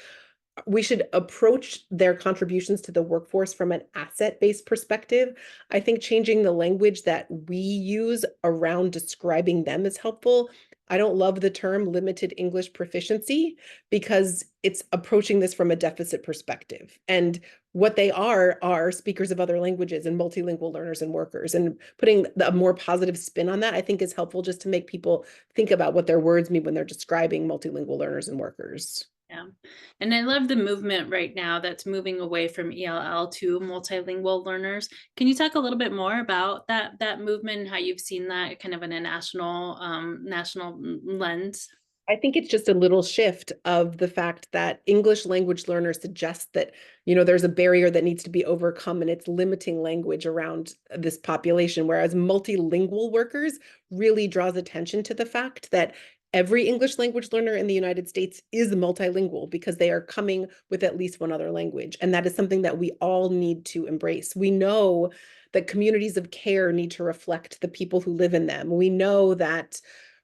we should approach their contributions to the workforce from an asset-based perspective. I think changing the language that we use around describing them is helpful. I don't love the term limited English proficiency because it's approaching this from a deficit perspective. And what they are speakers of other languages and multilingual learners and workers. And putting a more positive spin on that, I think, is helpful just to make people think about what their words mean when they're describing multilingual learners and workers. Yeah, and I love the movement right now that's moving away from ELL to multilingual learners. Can you talk a little bit more about that movement and how you've seen that kind of in a national lens? I think it's just a little shift of the fact that English language learners suggest that, there's a barrier that needs to be overcome, and it's limiting language around this population, whereas multilingual workers really draws attention to the fact that every English language learner in the United States is multilingual because they are coming with at least one other language. And that is something that we all need to embrace. We know that communities of care need to reflect the people who live in them. We know that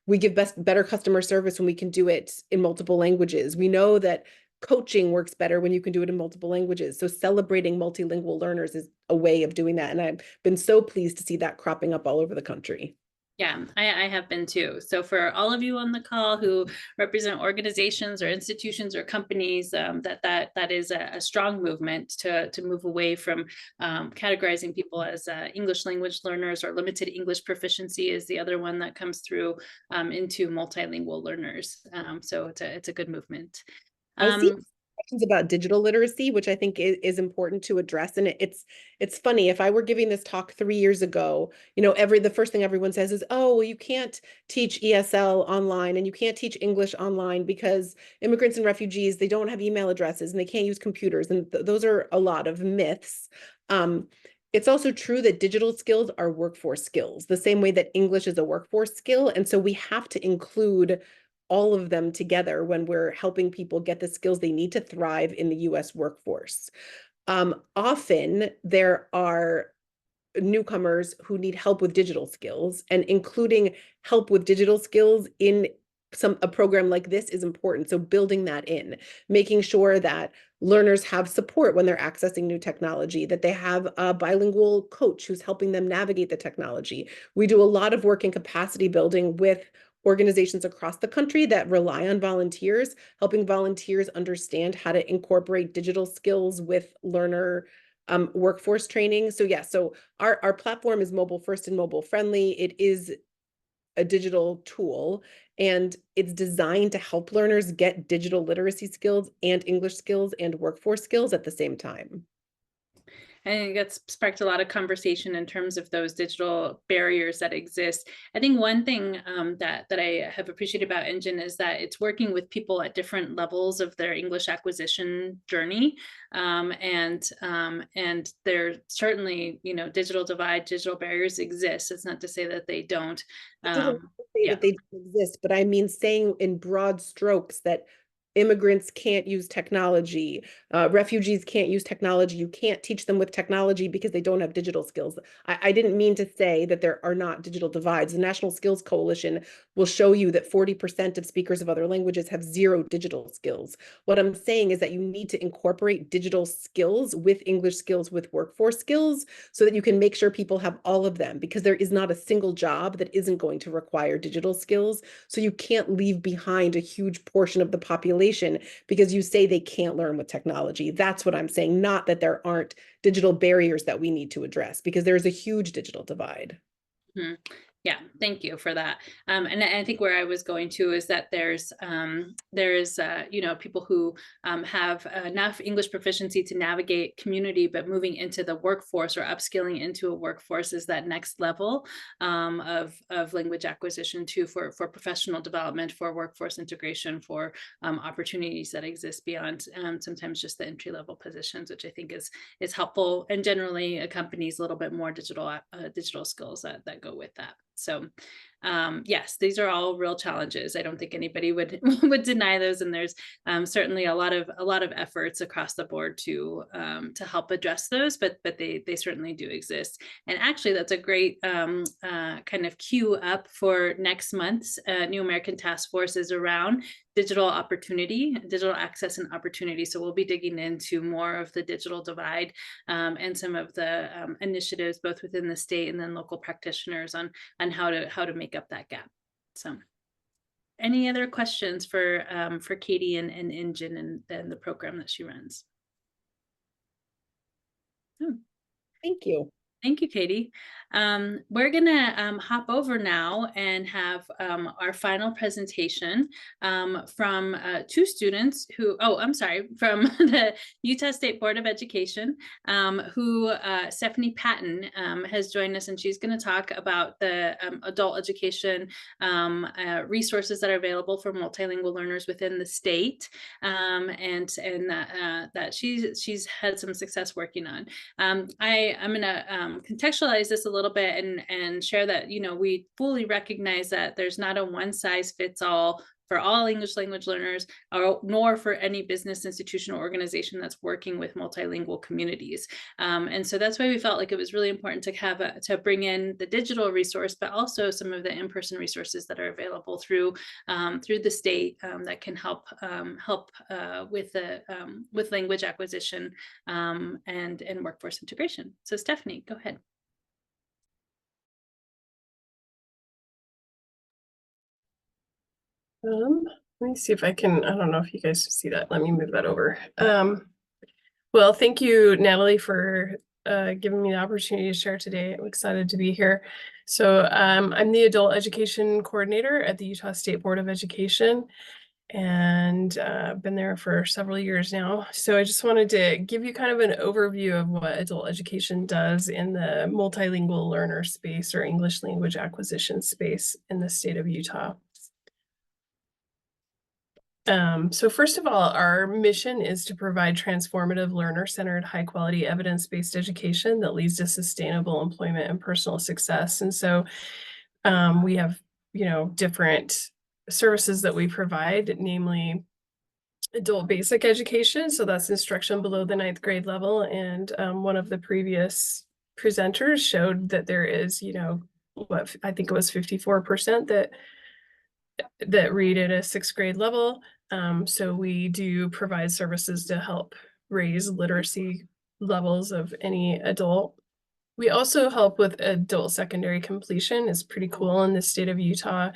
we give better customer service when we can do it in multiple languages. We know that coaching works better when you can do it in multiple languages. So celebrating multilingual learners is a way of doing that. And I've been so pleased to see that cropping up all over the country. Yeah, I have been too. So for all of you on the call who represent organizations or institutions or companies, that is a strong movement to move away from categorizing people as English language learners, or limited English proficiency is the other one that comes through, into multilingual learners. So it's a good movement. I see questions about digital literacy, which I think is important to address. And it's funny, if I were giving this talk 3 years ago, the first thing everyone says is, oh, well, you can't teach ESL online and you can't teach English online because immigrants and refugees, they don't have email addresses and they can't use computers. And those are a lot of myths. It's also true that digital skills are workforce skills, the same way that English is a workforce skill. And so we have to include all of them together when we're helping people get the skills they need to thrive in the US workforce. Often there are newcomers who need help with digital skills, and including help with digital skills in a program like this is important. So building that in, making sure that learners have support when they're accessing new technology, that they have a bilingual coach who's helping them navigate the technology. We do a lot of work in capacity building with organizations across the country that rely on volunteers, helping volunteers understand how to incorporate digital skills with learner workforce training. So yeah, so our platform is mobile first and mobile friendly. It is a digital tool, and it's designed to help learners get digital literacy skills and English skills and workforce skills at the same time. I think that's sparked a lot of conversation in terms of those digital barriers that exist. I think one thing that I have appreciated about EnGen is that it's working with people at different levels of their English acquisition journey, and there certainly, digital divide, digital barriers exist. It's not to say that they don't. That they don't exist, but I mean saying in broad strokes that immigrants can't use technology, refugees can't use technology. You can't teach them with technology because they don't have digital skills. I didn't mean to say that there are not digital divides. The National Skills Coalition will show you that 40% of speakers of other languages have 0 digital skills. What I'm saying is that you need to incorporate digital skills with English skills, with workforce skills, so that you can make sure people have all of them, because there is not a single job that isn't going to require digital skills. So you can't leave behind a huge portion of the population because you say they can't learn with technology. That's what I'm saying, not that there aren't digital barriers that we need to address, because there's a huge digital divide. Mm-hmm. Yeah, thank you for that. And I think where I was going to is that there's people who have enough English proficiency to navigate community, but moving into the workforce or upskilling into a workforce is that next level of language acquisition too, for professional development, for workforce integration, for opportunities that exist beyond sometimes just the entry-level positions, which I think is helpful, and generally accompanies a little bit more digital skills that go with that. So yes, these are all real challenges. I don't think anybody would deny those, and there's certainly a lot of efforts across the board to help address those, but they certainly do exist. And actually, that's a great kind of cue up for next month's New American Task Force is around digital access and opportunity. So we'll be digging into more of the digital divide and some of the initiatives both within the state and then local practitioners on how to make up that gap. So any other questions for Katie and EnGen and the program that she runs? Oh. Thank you. Thank you, Katie. We're gonna hop over now and have our final presentation from 2 students who, from the Utah State Board of Education, who Stephanie Patton has joined us, and she's gonna talk about the adult education resources that are available for multilingual learners within the state, and that she's had some success working on. I'm gonna contextualize this a little bit and share that we fully recognize that there's not a one-size-fits-all for all English language learners, nor for any business, institution, or organization that's working with multilingual communities. And so that's why we felt like it was really important to have to bring in the digital resource, but also some of the in-person resources that are available through the state that can help with language acquisition and workforce integration. So Stephanie, go ahead. Let me see if I can, I don't know if you guys see that. Let me move that over. Well, thank you, Natalie, for giving me the opportunity to share today. I'm excited to be here. So I'm the adult education coordinator at the Utah State Board of Education, and I've been there for several years now. So I just wanted to give you kind of an overview of what adult education does in the multilingual learner space or English language acquisition space in the state of Utah. So first of all, our mission is to provide transformative, learner-centered, high-quality, evidence-based education that leads to sustainable employment and personal success. And so we have, different services that we provide, namely adult basic education. So that's instruction below the 9th grade level. And one of the previous presenters showed that there is, what I think it was 54% that read at a 6th grade level. So we do provide services to help raise literacy levels of any adult. We also help with adult secondary completion. It's pretty cool in the state of Utah.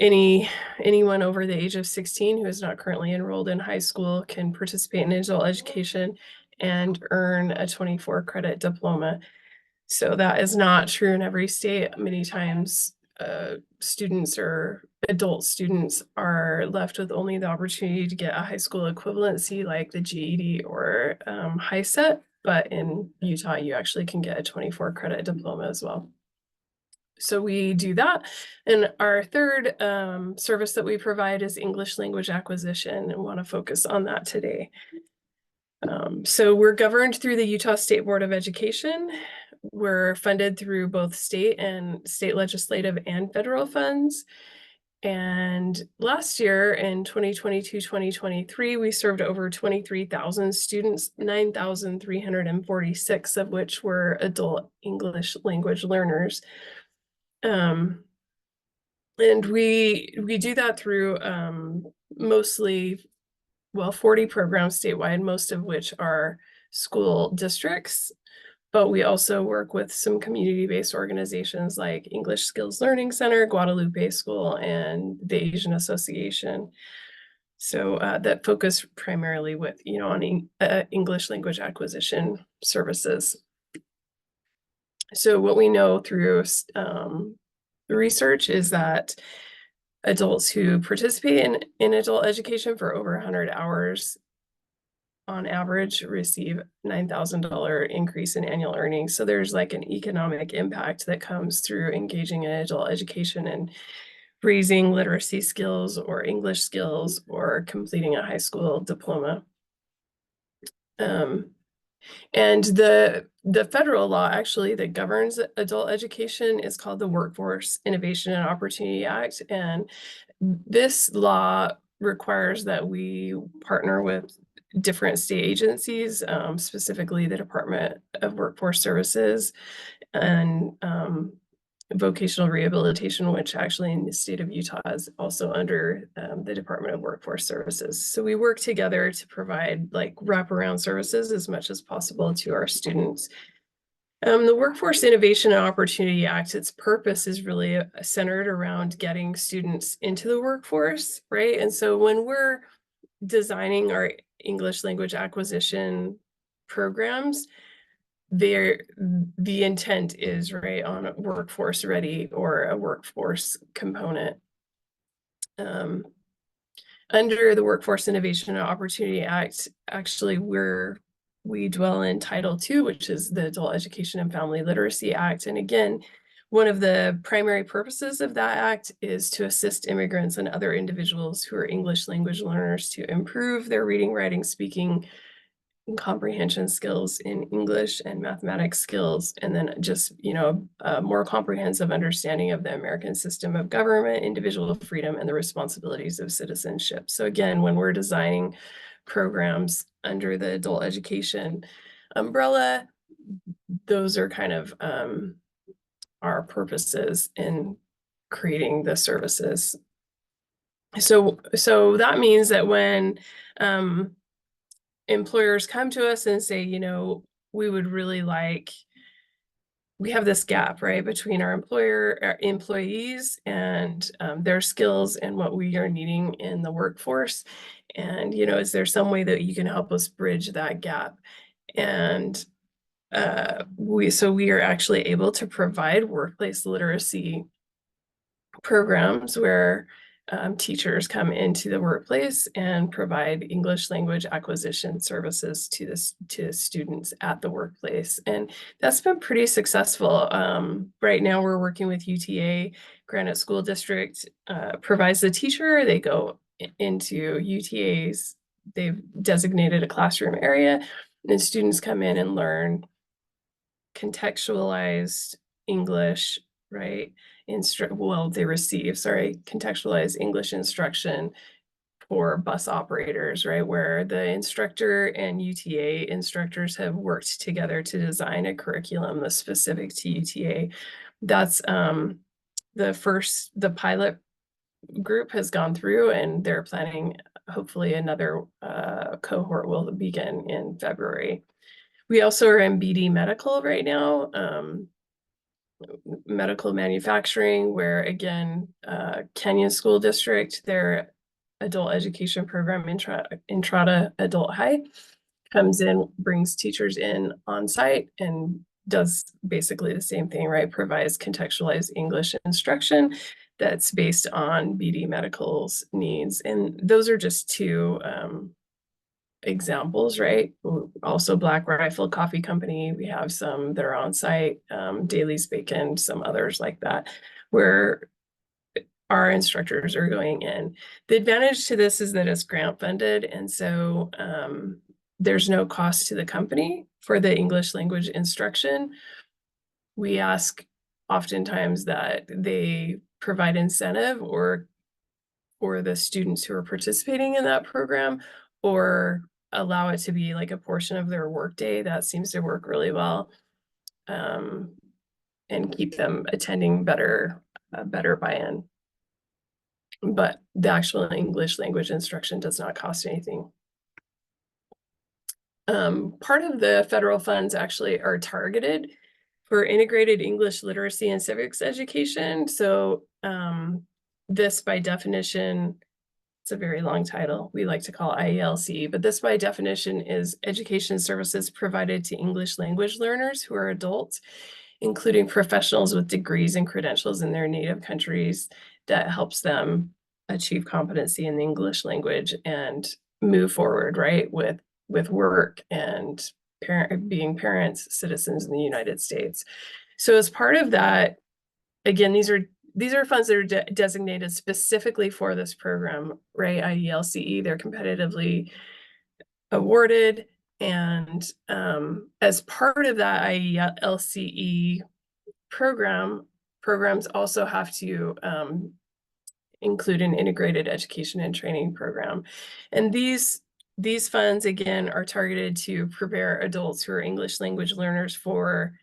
Anyone over the age of 16 who is not currently enrolled in high school can participate in adult education and earn a 24 credit diploma. So that is not true in every state. Many times students or adult students are left with only the opportunity to get a high school equivalency like the GED or HiSET, but in Utah, you actually can get a 24 credit diploma as well. So we do that. And our third service that we provide is English language acquisition, and want to focus on that today. So we're governed through the Utah State Board of Education. We're funded through both state legislative and federal funds. And last year in 2022-2023, we served over 23,000 students, 9,346 of which were adult English language learners. And we do that through mostly 40 programs statewide, most of which are school districts, but we also work with some community-based organizations like English Skills Learning Center, Guadalupe School, and the Asian Association. So that focus primarily with, on English language acquisition services. So what we know through research is that adults who participate in adult education for over 100 hours on average receive $9,000 increase in annual earnings. So there's like an economic impact that comes through engaging in adult education and raising literacy skills or English skills or completing a high school diploma. And the federal law actually that governs adult education is called the Workforce Innovation and Opportunity Act. And this law requires that we partner with different state agencies, specifically the Department of Workforce Services and vocational rehabilitation, which actually in the state of Utah is also under the Department of Workforce Services. So we work together to provide like wraparound services as much as possible to our students. The Workforce Innovation and Opportunity Act, its purpose is really centered around getting students into the workforce, right? And so when we're designing our English language acquisition programs, the intent is right on a workforce ready or a workforce component. Under the Workforce Innovation and Opportunity Act, actually we dwell in Title II, which is the Adult Education and Family Literacy Act. And again, one of the primary purposes of that act is to assist immigrants and other individuals who are English language learners to improve their reading, writing, speaking, comprehension skills in English and mathematics skills, and then just, a more comprehensive understanding of the American system of government, individual freedom, and the responsibilities of citizenship. So again, when we're designing programs under the adult education umbrella, those are kind of our purposes in creating the services. So that means that when employers come to us and say, we would really like, we have this gap, right, between our employees and their skills and what we are needing in the workforce. And, is there some way that you can help us bridge that gap? And we are actually able to provide workplace literacy programs where teachers come into the workplace and provide English language acquisition services to students at the workplace. And that's been pretty successful. Right now we're working with UTA. Granite School District provides the teacher. They go into UTA's, they've designated a classroom area, and students come in and learn contextualized English, right? They receive, contextualized English instruction for bus operators, right? Where the instructor and UTA instructors have worked together to design a curriculum that's specific to UTA. That's the pilot group has gone through, and they're planning, hopefully another cohort will begin in February. We also are in BD Medical right now, medical manufacturing, where again, Kenyon School District, their adult education program, Entrada Adult High, comes in, brings teachers in on site and does basically the same thing, right? Provides contextualized English instruction that's based on BD Medical's needs. And those are just two examples, right? Also Black Rifle Coffee Company, we have some that are on site, Daly's Bacon, some others like that, where our instructors are going in. The advantage to this is that it's grant funded, and so there's no cost to the company for the English language instruction. We ask oftentimes that they provide incentive or for the students who are participating in that program, or allow it to be like a portion of their workday. That seems to work really well, and keep them attending better buy-in. But the actual English language instruction does not cost anything. Part of the federal funds actually are targeted for integrated English literacy and civics education. So this by definition, it's a very long title. We like to call IELC, but this by definition is education services provided to English language learners who are adults, including professionals with degrees and credentials in their native countries, that helps them achieve competency in the English language and move forward, right, with work and being parents, citizens in the United States. So as part of that, again, these are funds that are designated specifically for this program, right? IELCE, they're competitively awarded. And as part of that IELCE programs also have to include an integrated education and training program. And these funds, again, are targeted to prepare adults who are English language learners for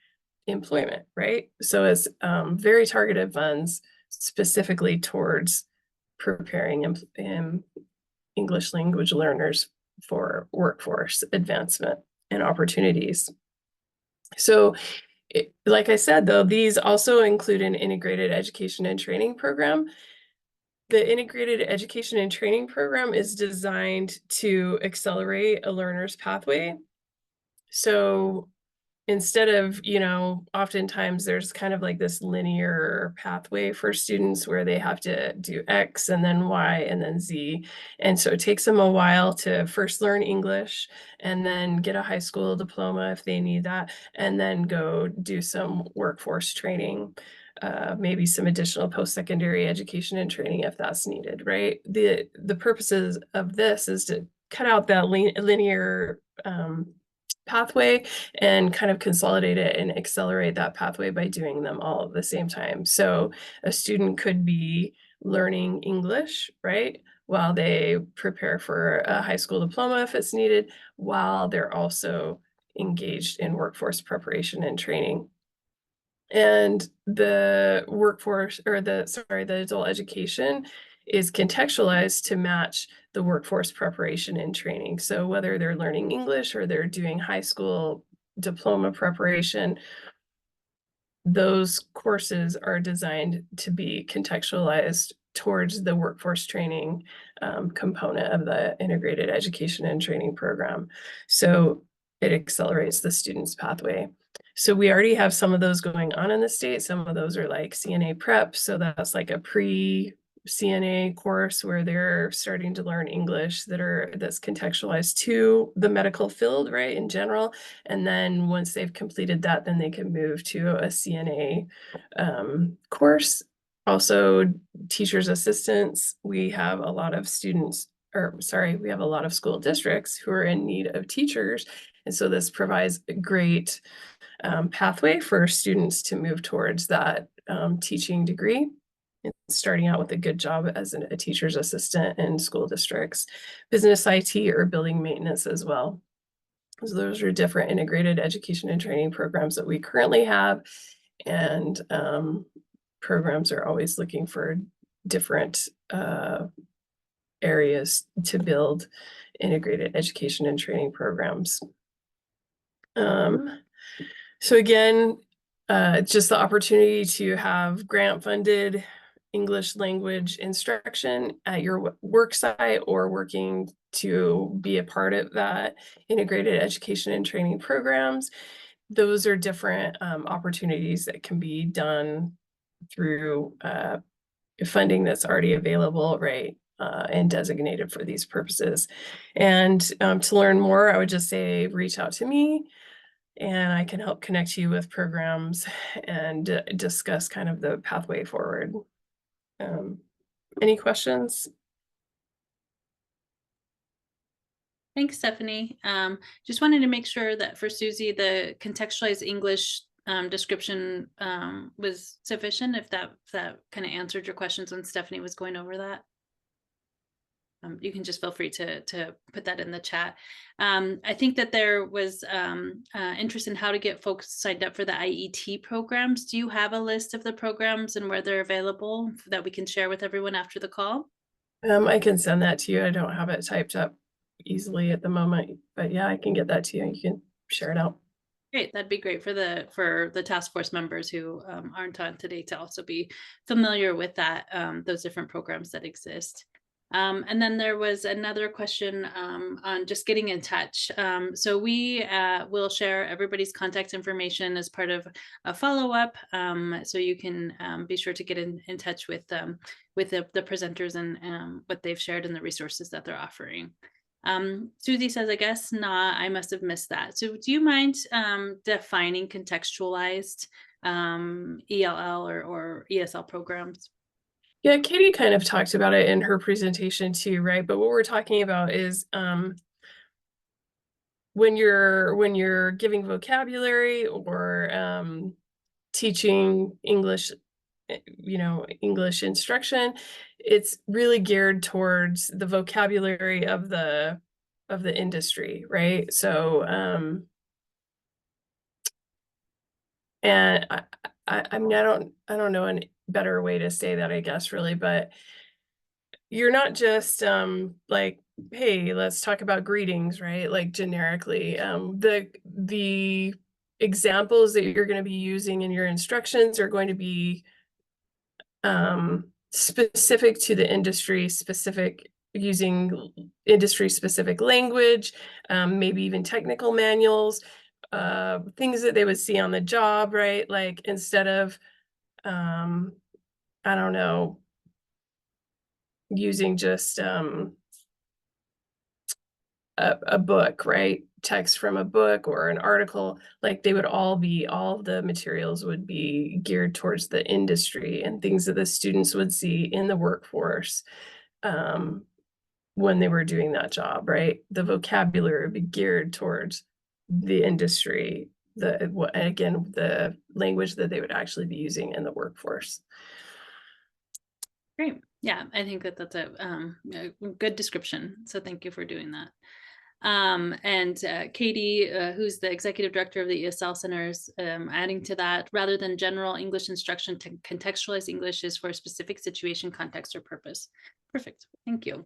employment, right? So it's very targeted funds specifically towards preparing English language learners for workforce advancement and opportunities. So like I said, though, these also include an integrated education and training program. The integrated education and training program is designed to accelerate a learner's pathway. So instead of, oftentimes there's kind of like this linear pathway for students where they have to do X and then Y and then Z. And so it takes them a while to first learn English and then get a high school diploma if they need that, and then go do some workforce training, maybe some additional post-secondary education and training if that's needed, right? The purposes of this is to cut out that linear pathway and kind of consolidate it and accelerate that pathway by doing them all at the same time. So a student could be learning English, right, while they prepare for a high school diploma if it's needed, while they're also engaged in workforce preparation and training. And the workforce, or the adult education is contextualized to match the workforce preparation and training. So whether they're learning English or they're doing high school diploma preparation, those courses are designed to be contextualized towards the workforce training component of the integrated education and training program. So it accelerates the student's pathway. So we already have some of those going on in the state. Some of those are like CNA prep. So that's like a pre-CNA course where they're starting to learn English that's contextualized to the medical field, right, in general. And then once they've completed that, then they can move to a CNA course. Also, teachers' assistants. We have a lot of we have a lot of school districts who are in need of teachers. And so this provides a great pathway for students to move towards that teaching degree, and starting out with a good job as a teacher's assistant in school districts. Business IT or building maintenance as well. So those are different integrated education and training programs that we currently have. And programs are always looking for different areas to build integrated education and training programs. So again, just the opportunity to have grant-funded English language instruction at your work site or working to be a part of that integrated education and training programs. Those are different opportunities that can be done through funding that's already available, right, and designated for these purposes. And to learn more, I would just say reach out to me, and I can help connect you with programs and discuss kind of the pathway forward. Any questions? Thanks, Stephanie. Just wanted to make sure that for Susie, the contextualized English description was sufficient, if that kind of answered your questions when Stephanie was going over that. You can just feel free to put that in the chat. I think that there was interest in how to get folks signed up for the IET programs. Do you have a list of the programs and where they're available that we can share with everyone after the call? I can send that to you. I don't have it typed up easily at the moment, but yeah, I can get that to you. You can share it out. Great, that'd be great for the task force members who aren't on today to also be familiar with that, those different programs that exist. And then there was another question on just getting in touch. So we will share everybody's contact information as part of a follow-up. So you can be sure to get in touch with the presenters and what they've shared and the resources that they're offering. Susie says, I guess not, I must have missed that. So do you mind defining contextualized ELL or ESL programs? Yeah, Katie kind of talked about it in her presentation too, right? But what we're talking about is when you're giving vocabulary or teaching English, English instruction, it's really geared towards the vocabulary of the industry, right? So and I mean, I don't know a better way to say that, I guess, really, but you're not just like, hey, let's talk about greetings, right? Like generically, the examples that you're going to be using in your instructions are going to be specific to the industry, using industry specific language, maybe even technical manuals, things that they would see on the job, right? Like instead of, I don't know, using just a book, right? Text from a book or an article, like they would all the materials would be geared towards the industry and things that the students would see in the workforce. when they were doing that job, right? The vocabulary would be geared towards the industry, again, the language that they would actually be using in the workforce. Great. Yeah, I think that that's a good description. So thank you for doing that. And Katie, who's the executive director of the ESL centers, adding to that, rather than general English instruction, to contextualize English is for a specific situation, context, or purpose. Perfect. Thank you.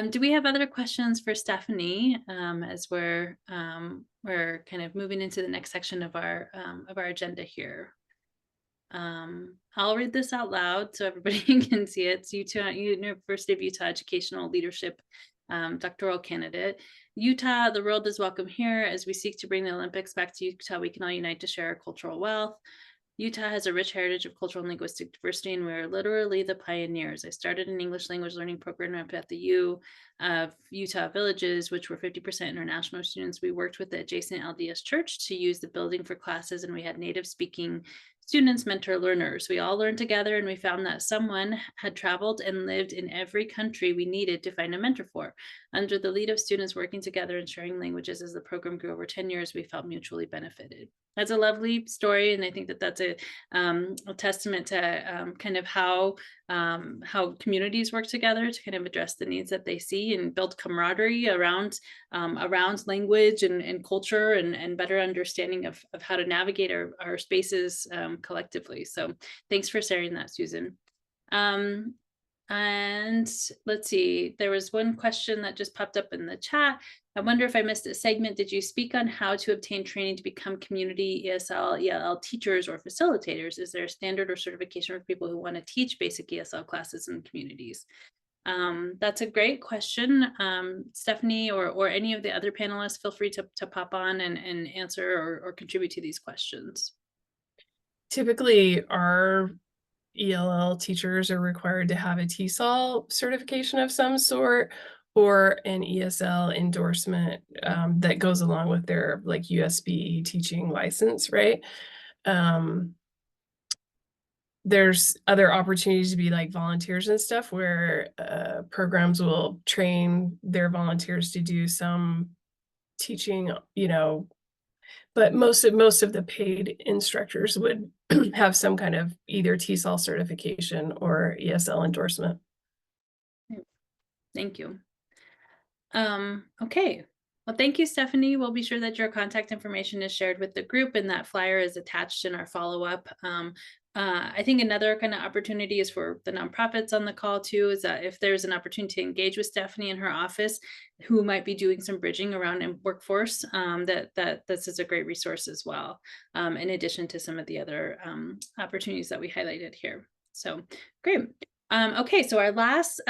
Do we have other questions for Stephanie as we're kind of moving into the next section of our agenda here? I'll read this out loud so everybody can see it. It's University of Utah Educational Leadership doctoral candidate. Utah, the world is welcome here. As we seek to bring the Olympics back to Utah, we can all unite to share our cultural wealth. Utah has a rich heritage of cultural and linguistic diversity, and we're literally the pioneers. I started an English language learning program at the U of Utah Villages, which were 50% international students. We worked with the adjacent LDS church to use the building for classes, and we had native speaking students mentor learners. We all learned together, and we found that someone had traveled and lived in every country we needed to find a mentor for. Under the lead of students working together and sharing languages, as the program grew over 10 years, we felt mutually benefited. That's a lovely story, and I think that that's a testament to kind of how communities work together to kind of address the needs that they see and build camaraderie around language and culture and better understanding of how to navigate our spaces collectively. So thanks for sharing that, Susan. And let's see, there was one question that just popped up in the chat. I wonder if I missed a segment. Did you speak on how to obtain training to become community ESL, ELL teachers or facilitators? Is there a standard or certification for people who want to teach basic ESL classes in communities? That's a great question. Stephanie or any of the other panelists, feel free to pop on and answer or contribute to these questions. Typically, our ELL teachers are required to have a TESOL certification of some sort or an ESL endorsement that goes along with their like USB teaching license, right? There's other opportunities to be like volunteers and stuff where programs will train their volunteers to do some teaching, you know, but most of the paid instructors would have some kind of either TESOL certification or ESL endorsement. Thank you. Okay. Well, thank you, Stephanie. We'll be sure that your contact information is shared with the group, and that flyer is attached in our follow-up. I think another kind of opportunity is for the nonprofits on the call too, is that if there's an opportunity to engage with Stephanie in her office, who might be doing some bridging around in workforce, that this is a great resource as well, in addition to some of the other opportunities that we highlighted here. So great. Okay, so our last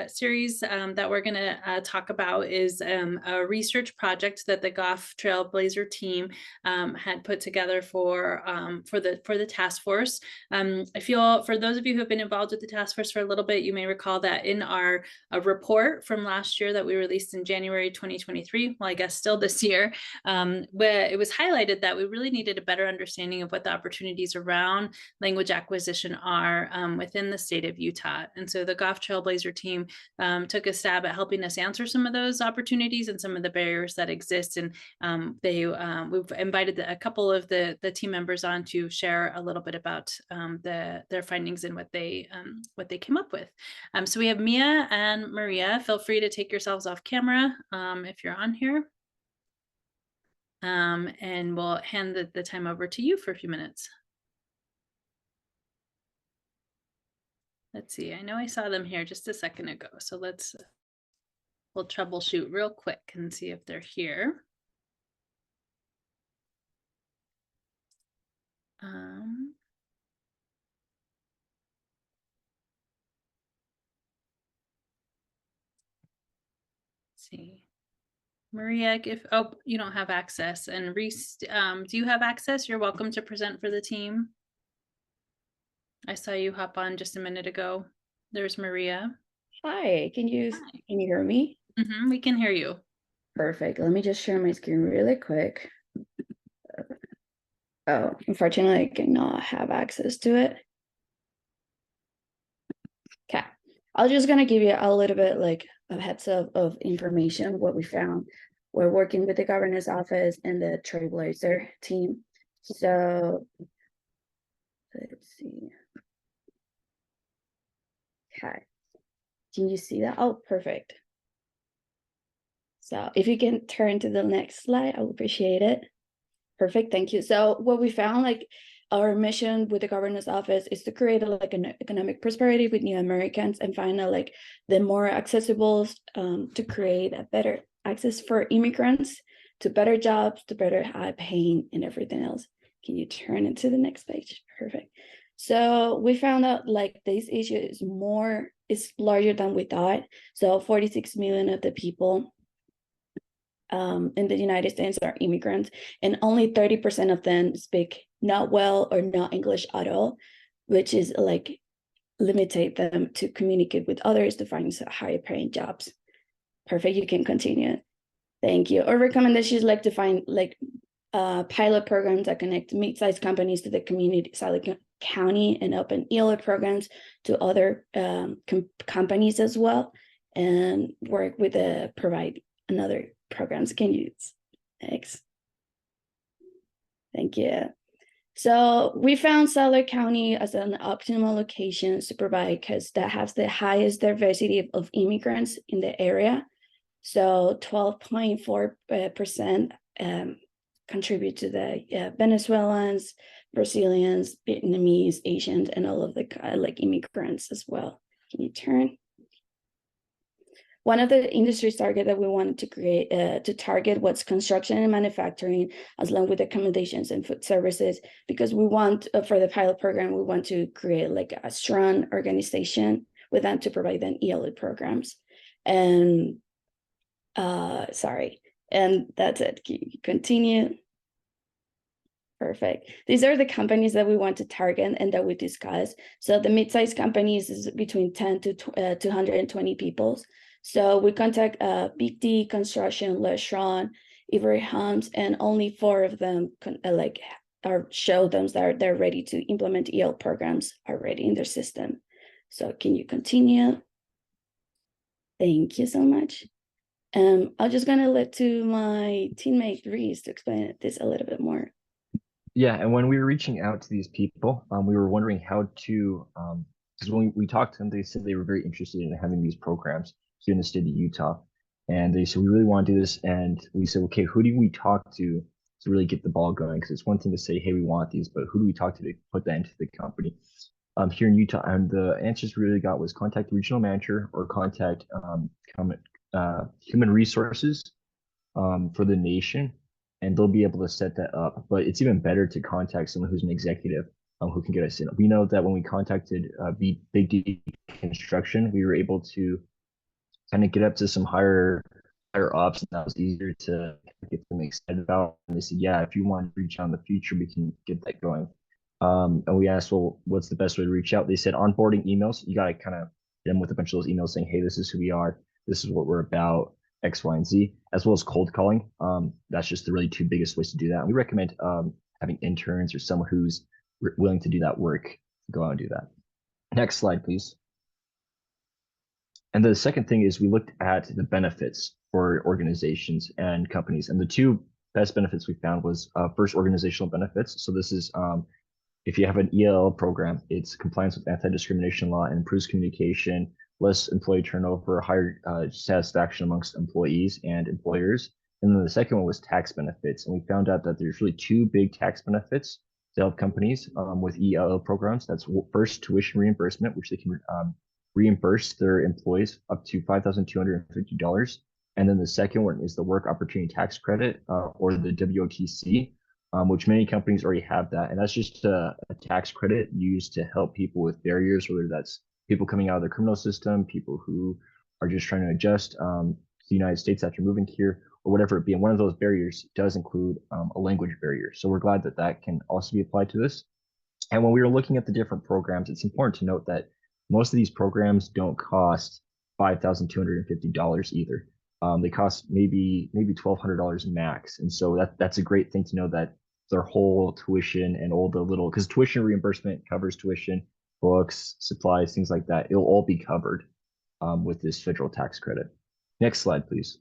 series that we're going to talk about is a research project that the Goff Trailblazer team had put together for the task force. I feel for those of you who have been involved with the task force for a little bit, you may recall that in our report from last year that we released in January 2023, well, I guess still this year, where it was highlighted that we really needed a better understanding of what the opportunities around language acquisition are within the state of Utah. And so the Goff Trailblazer team took a stab at helping us answer some of those opportunities and some of the barriers that exist. And we've invited a couple of the team members on to share a little bit about their findings and what they came up with. So we have Mia and Maria. Feel free to take yourselves off camera if you're on here. And we'll hand the time over to you for a few minutes. Let's see, I know I saw them here just a second ago, so we'll troubleshoot real quick and see if they're here. Let's see. Maria, you don't have access, and Reese, do you have access? You're welcome to present for the team. I saw you hop on just a minute ago. There's Maria. Hi, can you hear me? Mm-hmm, we can hear you. Perfect. Let me just share my screen really quick. Oh, unfortunately, I cannot have access to it. Okay. I'm just gonna give you a little bit like a heads up of information, what we found. We're working with the governor's office and the Trailblazer team. So let's see. Okay. Can you see that? Oh, perfect. So if you can turn to the next slide, I would appreciate it. Perfect, thank you. So what we found, like our mission with the governor's office is to create like an economic prosperity with new Americans and find like the more accessible to create a better access for immigrants to better jobs, to better high paying and everything else. Can you turn into the next page? Perfect. So we found out like this issue is larger than we thought. So 46 million of the people in the United States are immigrants, and only 30% of them speak not well or not English at all, which is like limitate them to communicate with others to find higher paying jobs. Perfect, you can continue. Thank you. Our recommendations like to find like pilot programs that connect mid-sized companies to the community, Silicon County, and open ELA programs to other companies as well, and work with provide another programs can use. Thanks. Thank you. So we found Silicon County as an optimal location to provide because that has the highest diversity of immigrants in the area. So 12.4% contribute to the Venezuelans, Brazilians, Vietnamese, Asians, and all of the like immigrants as well. Can you turn? One of the industries target that we wanted to create to target was construction and manufacturing, as long with accommodations and food services, because we want for the pilot program, we want to create like a strong organization with them to provide them ELA programs. And sorry, and that's it. Can you continue? Perfect. These are the companies that we want to target and that we discuss. So the mid-sized companies is between 10 to 220 people. So we contact Big D, Construction, Lestron, Ivory Homes, and only 4 of them show them that they're ready to implement EL programs already in their system. So can you continue? Thank you so much. I'm just gonna let to my teammate Reese to explain this a little bit more. Yeah, and when we were reaching out to these people, we were wondering how to, because when we talked to them, they said they were very interested in having these programs here in the state of Utah. And they said, we really want to do this. And we said, okay, who do we talk to really get the ball going? Because it's one thing to say, hey, we want these, but who do we talk to put that into the company here in Utah? And the answers we really got was contact the regional manager or contact human resources for the nation, and they'll be able to set that up. But it's even better to contact someone who's an executive who can get us in. We know that when we contacted Big D Construction, we were able to kind of get up to some higher ups, and that was easier to get them excited about. And they said, yeah, if you want to reach out in the future, we can get that going. And we asked, well, what's the best way to reach out? They said onboarding emails. You got to kind of get them with a bunch of those emails saying, hey, this is who we are. This is what we're about, X, Y, and Z, as well as cold calling. That's just the really 2 biggest ways to do that. We recommend having interns or someone who's willing to do that work to go out and do that. Next slide, please. And the second thing is we looked at the benefits for organizations and companies. And the 2 best benefits we found was first, organizational benefits. So this is if you have an EL program, it's compliance with anti-discrimination law and improves communication, less employee turnover, higher satisfaction amongst employees and employers. And then the second one was tax benefits. And we found out that there's really 2 big tax benefits to help companies with EL programs. That's first, tuition reimbursement, which they can reimburse their employees up to $5,250. And then the second one is the work opportunity tax credit or the WOTC, which many companies already have that. And that's just a tax credit used to help people with barriers, whether that's people coming out of the criminal system, people who are just trying to adjust to the United States after moving here, or whatever it be. And one of those barriers does include a language barrier. So we're glad that that can also be applied to this. And when we were looking at the different programs, it's important to note that most of these programs don't cost $5,250 either. They cost maybe $1,200 max. And so that's a great thing to know, that their whole tuition and all the little, because tuition reimbursement covers tuition, books, supplies, things like that. It'll all be covered. with this federal tax credit. Next slide, please.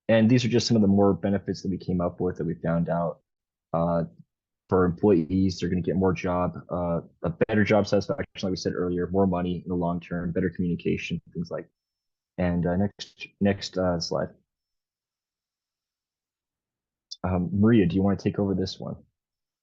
And these are just some of the more benefits that we came up with that we found out. For employees, they're going to get more a better job satisfaction, like we said earlier, more money in the long term, better communication, things like. And next slide. Maria, do you want to take over this one?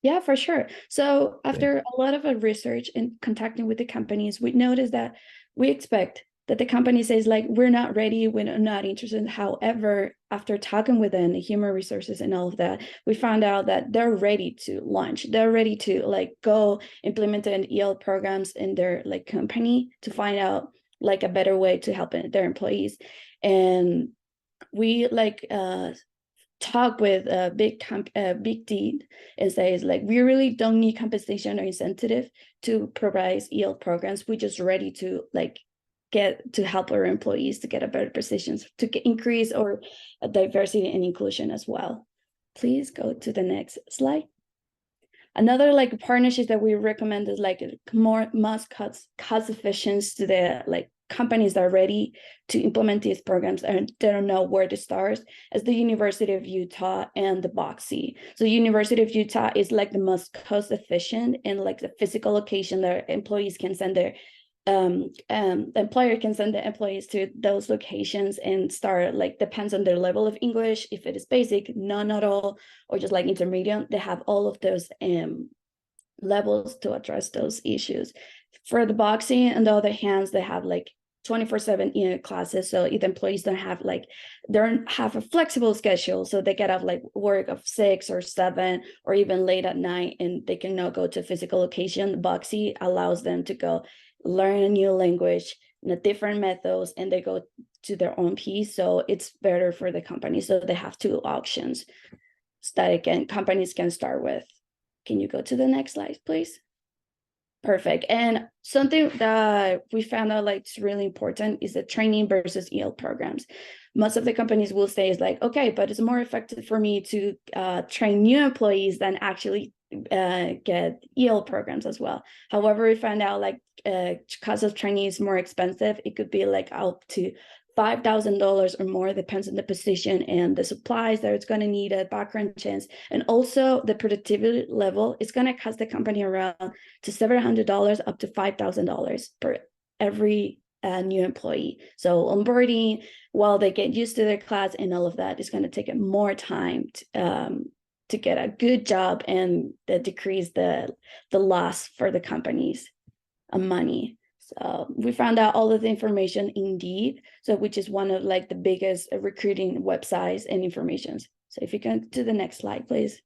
Yeah, for sure. So after a lot of research and contacting with the companies, we noticed that we expect that the company says like, we're not ready, we're not interested. However, after talking with them, the human resources and all of that, we found out that they're ready to launch. They're ready to like go implement an EL programs in their like company to find out like a better way to help their employees. And we like talk with a big D and says like, we really don't need compensation or incentive to provide EL programs. We're just ready to like get to help our employees to get a better positions, to increase our diversity and inclusion as well. Please go to the next slide. Another like partnership that we recommend is like more cost efficient to the like companies that are ready to implement these programs and they don't know where to start, as the University of Utah and the Boxe. So University of Utah is like the most cost efficient and like the physical location that employees can send their employer can send the employees to those locations and start, like, depends on their level of English. If it is basic, none at all, or just like intermediate, they have all of those levels to address those issues. For the Boxe, on the other hand, they have like 24/7 classes. So if employees don't have like, they don't have a flexible schedule, so they get up like work of 6 or 7 or even late at night, and they can now go to physical location. The Boxe allows them to go learn a new language in a different methods, and they go to their own piece. So it's better for the company. So they have 2 options that companies can start with. Can you go to the next slide, please? Perfect. And something that we found out like it's really important is the training versus EL programs. Most of the companies will say is like, okay, but it's more effective for me to train new employees than actually get EL programs as well. However, we found out like cost of training is more expensive. It could be like up to $5,000 or more, depends on the position and the supplies that it's going to need, a background checks, and also the productivity level. It's going to cost the company around to $700 up to $5,000 per every new employee. So onboarding, while they get used to their class and all of that, is going to take more time to get a good job and decrease the loss for the companies of money. So we found out all of the information Indeed, so which is one of like the biggest recruiting websites and informations. So if you can to the next slide, please.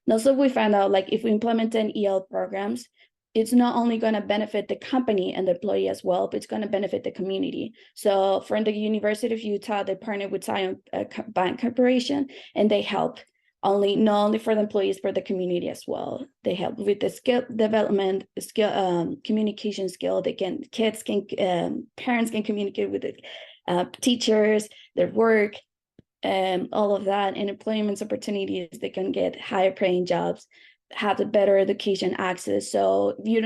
And also we found out like if we implement an EL programs, it's not only going to benefit the company and the employee as well, but it's going to benefit the community. So for the University of Utah, they partnered with Zion Bank Corporation, and they help not only for the employees, but the community as well. They help with the skill development, communication skill. Parents can communicate with the teachers, their work, and all of that, and employment opportunities. They can get higher paying jobs, have a better education access. So you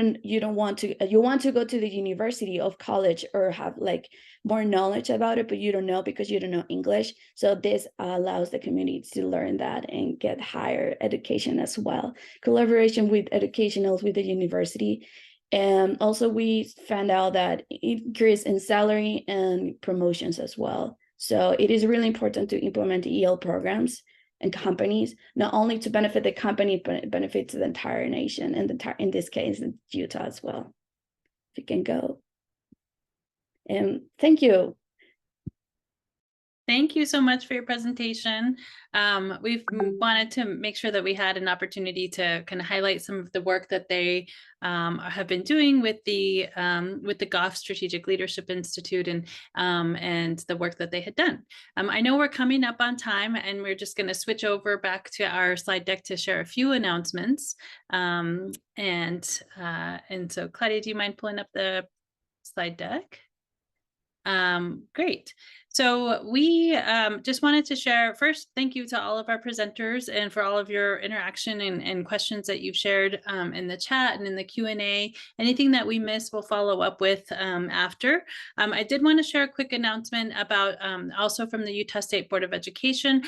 want to go to the university of college or have like more knowledge about it, but you don't know because you don't know English. So this allows the community to learn that and get higher education as well. Collaboration with educationals with the university. And also we found out that increase in salary and promotions as well. So it is really important to implement EL programs and companies, not only to benefit the company, but benefit to the entire nation, and in this case, Utah as well. If you can go. And thank you. Thank you so much for your presentation. We've wanted to make sure that we had an opportunity to kind of highlight some of the work that they have been doing with the Goff Strategic Leadership Institute and the work that they had done. I know we're coming up on time, and we're just going to switch over back to our slide deck to share a few announcements. And so, Claudia, do you mind pulling up the slide deck? Great. So we just wanted to share first, thank you to all of our presenters and for all of your interaction and questions that you've shared in the chat and in the Q&A. Anything that we missed, we'll follow up with after. I did want to share a quick announcement about also from the Utah State Board of Education.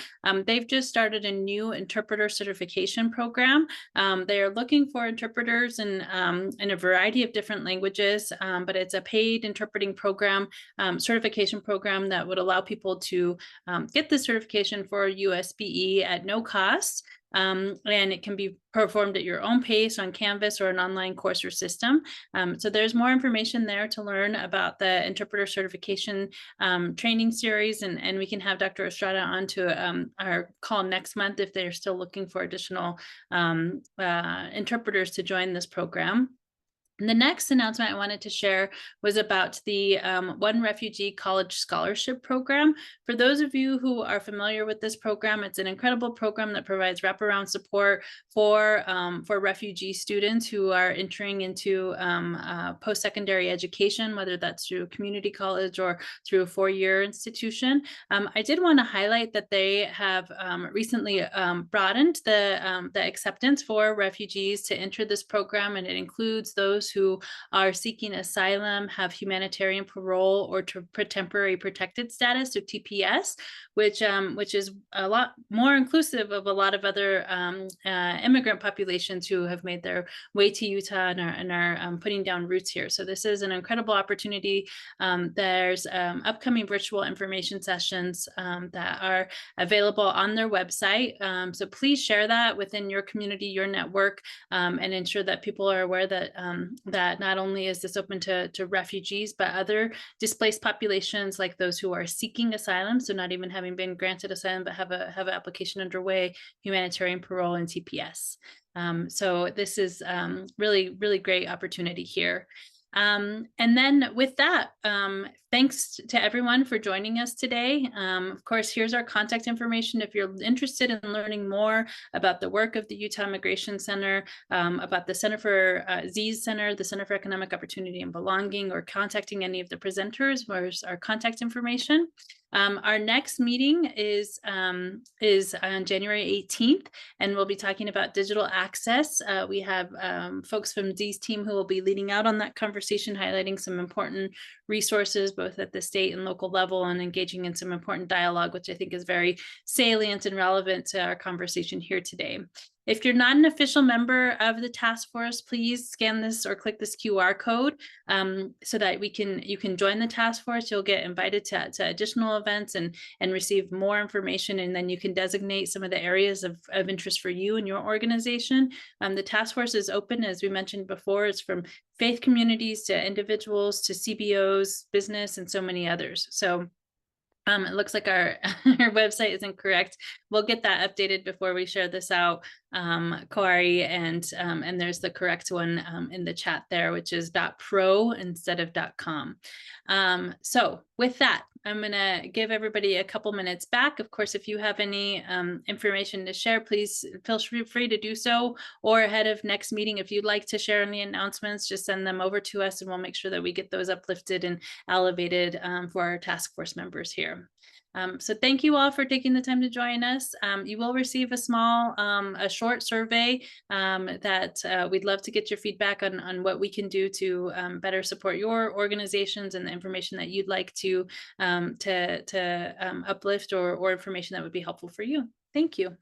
They've just started a new interpreter certification program. They are looking for interpreters in a variety of different languages, but it's a paid interpreting program, certification program that would allow people to get the certification for USBE at no cost. And it can be performed at your own pace on Canvas or an online course or system. So there's more information there to learn about the interpreter certification training series, and we can have Dr. Estrada on to our call next month if they're still looking for additional interpreters to join this program. And the next announcement I wanted to share was about the One Refugee College Scholarship Program. For those of you who are familiar with this program, it's an incredible program that provides wraparound support for refugee students who are entering into post-secondary education, whether that's through community college or through a four-year institution. I did want to highlight that they have recently broadened the acceptance for refugees to enter this program, and it includes those who are seeking asylum, have humanitarian parole, or temporary protected status, so TPS, which is a lot more inclusive of a lot of other immigrant populations who have made their way to Utah and are putting down roots here. So this is an incredible opportunity. There's upcoming virtual information sessions that are available on their website. So please share that within your community, your network, and ensure that people are aware that that not only is this open to refugees, but other displaced populations like those who are seeking asylum, so not even having been granted asylum, but have an application underway, humanitarian parole, and TPS. So this is really, really great opportunity here. And then with that, thanks to everyone for joining us today. Of course, here's our contact information if you're interested in learning more about the work of the Utah Immigration Center, about the Center for Z's Center, the Center for Economic Opportunity and Belonging, or contacting any of the presenters. Where's our contact information? Our next meeting is on January 18th, and we'll be talking about digital access. We have folks from Z's team who will be leading out on that conversation, highlighting some important resources, both at the state and local level, and engaging in some important dialogue, which I think is very salient and relevant to our conversation here today. If you're not an official member of the task force, please scan this or click this QR code so that you can join the task force. You'll get invited to additional events and receive more information, and then you can designate some of the areas of interest for you and your organization. The task force is open, as we mentioned before. It's from faith communities to individuals to CBOs, business, and so many others. So it looks like our website isn't correct. We'll get that updated before we share this out, Coari, and there's the correct one in the chat there, which is .pro instead of .com. So with that, I'm gonna give everybody a couple minutes back. Of course, if you have any information to share, please feel free to do so, or ahead of next meeting, if you'd like to share any announcements, just send them over to us and we'll make sure that we get those uplifted and elevated for our task force members here. So thank you all for taking the time to join us. You will receive a short survey that we'd love to get your feedback on what we can do to better support your organizations and the information that you'd like to uplift or information that would be helpful for you. Thank you.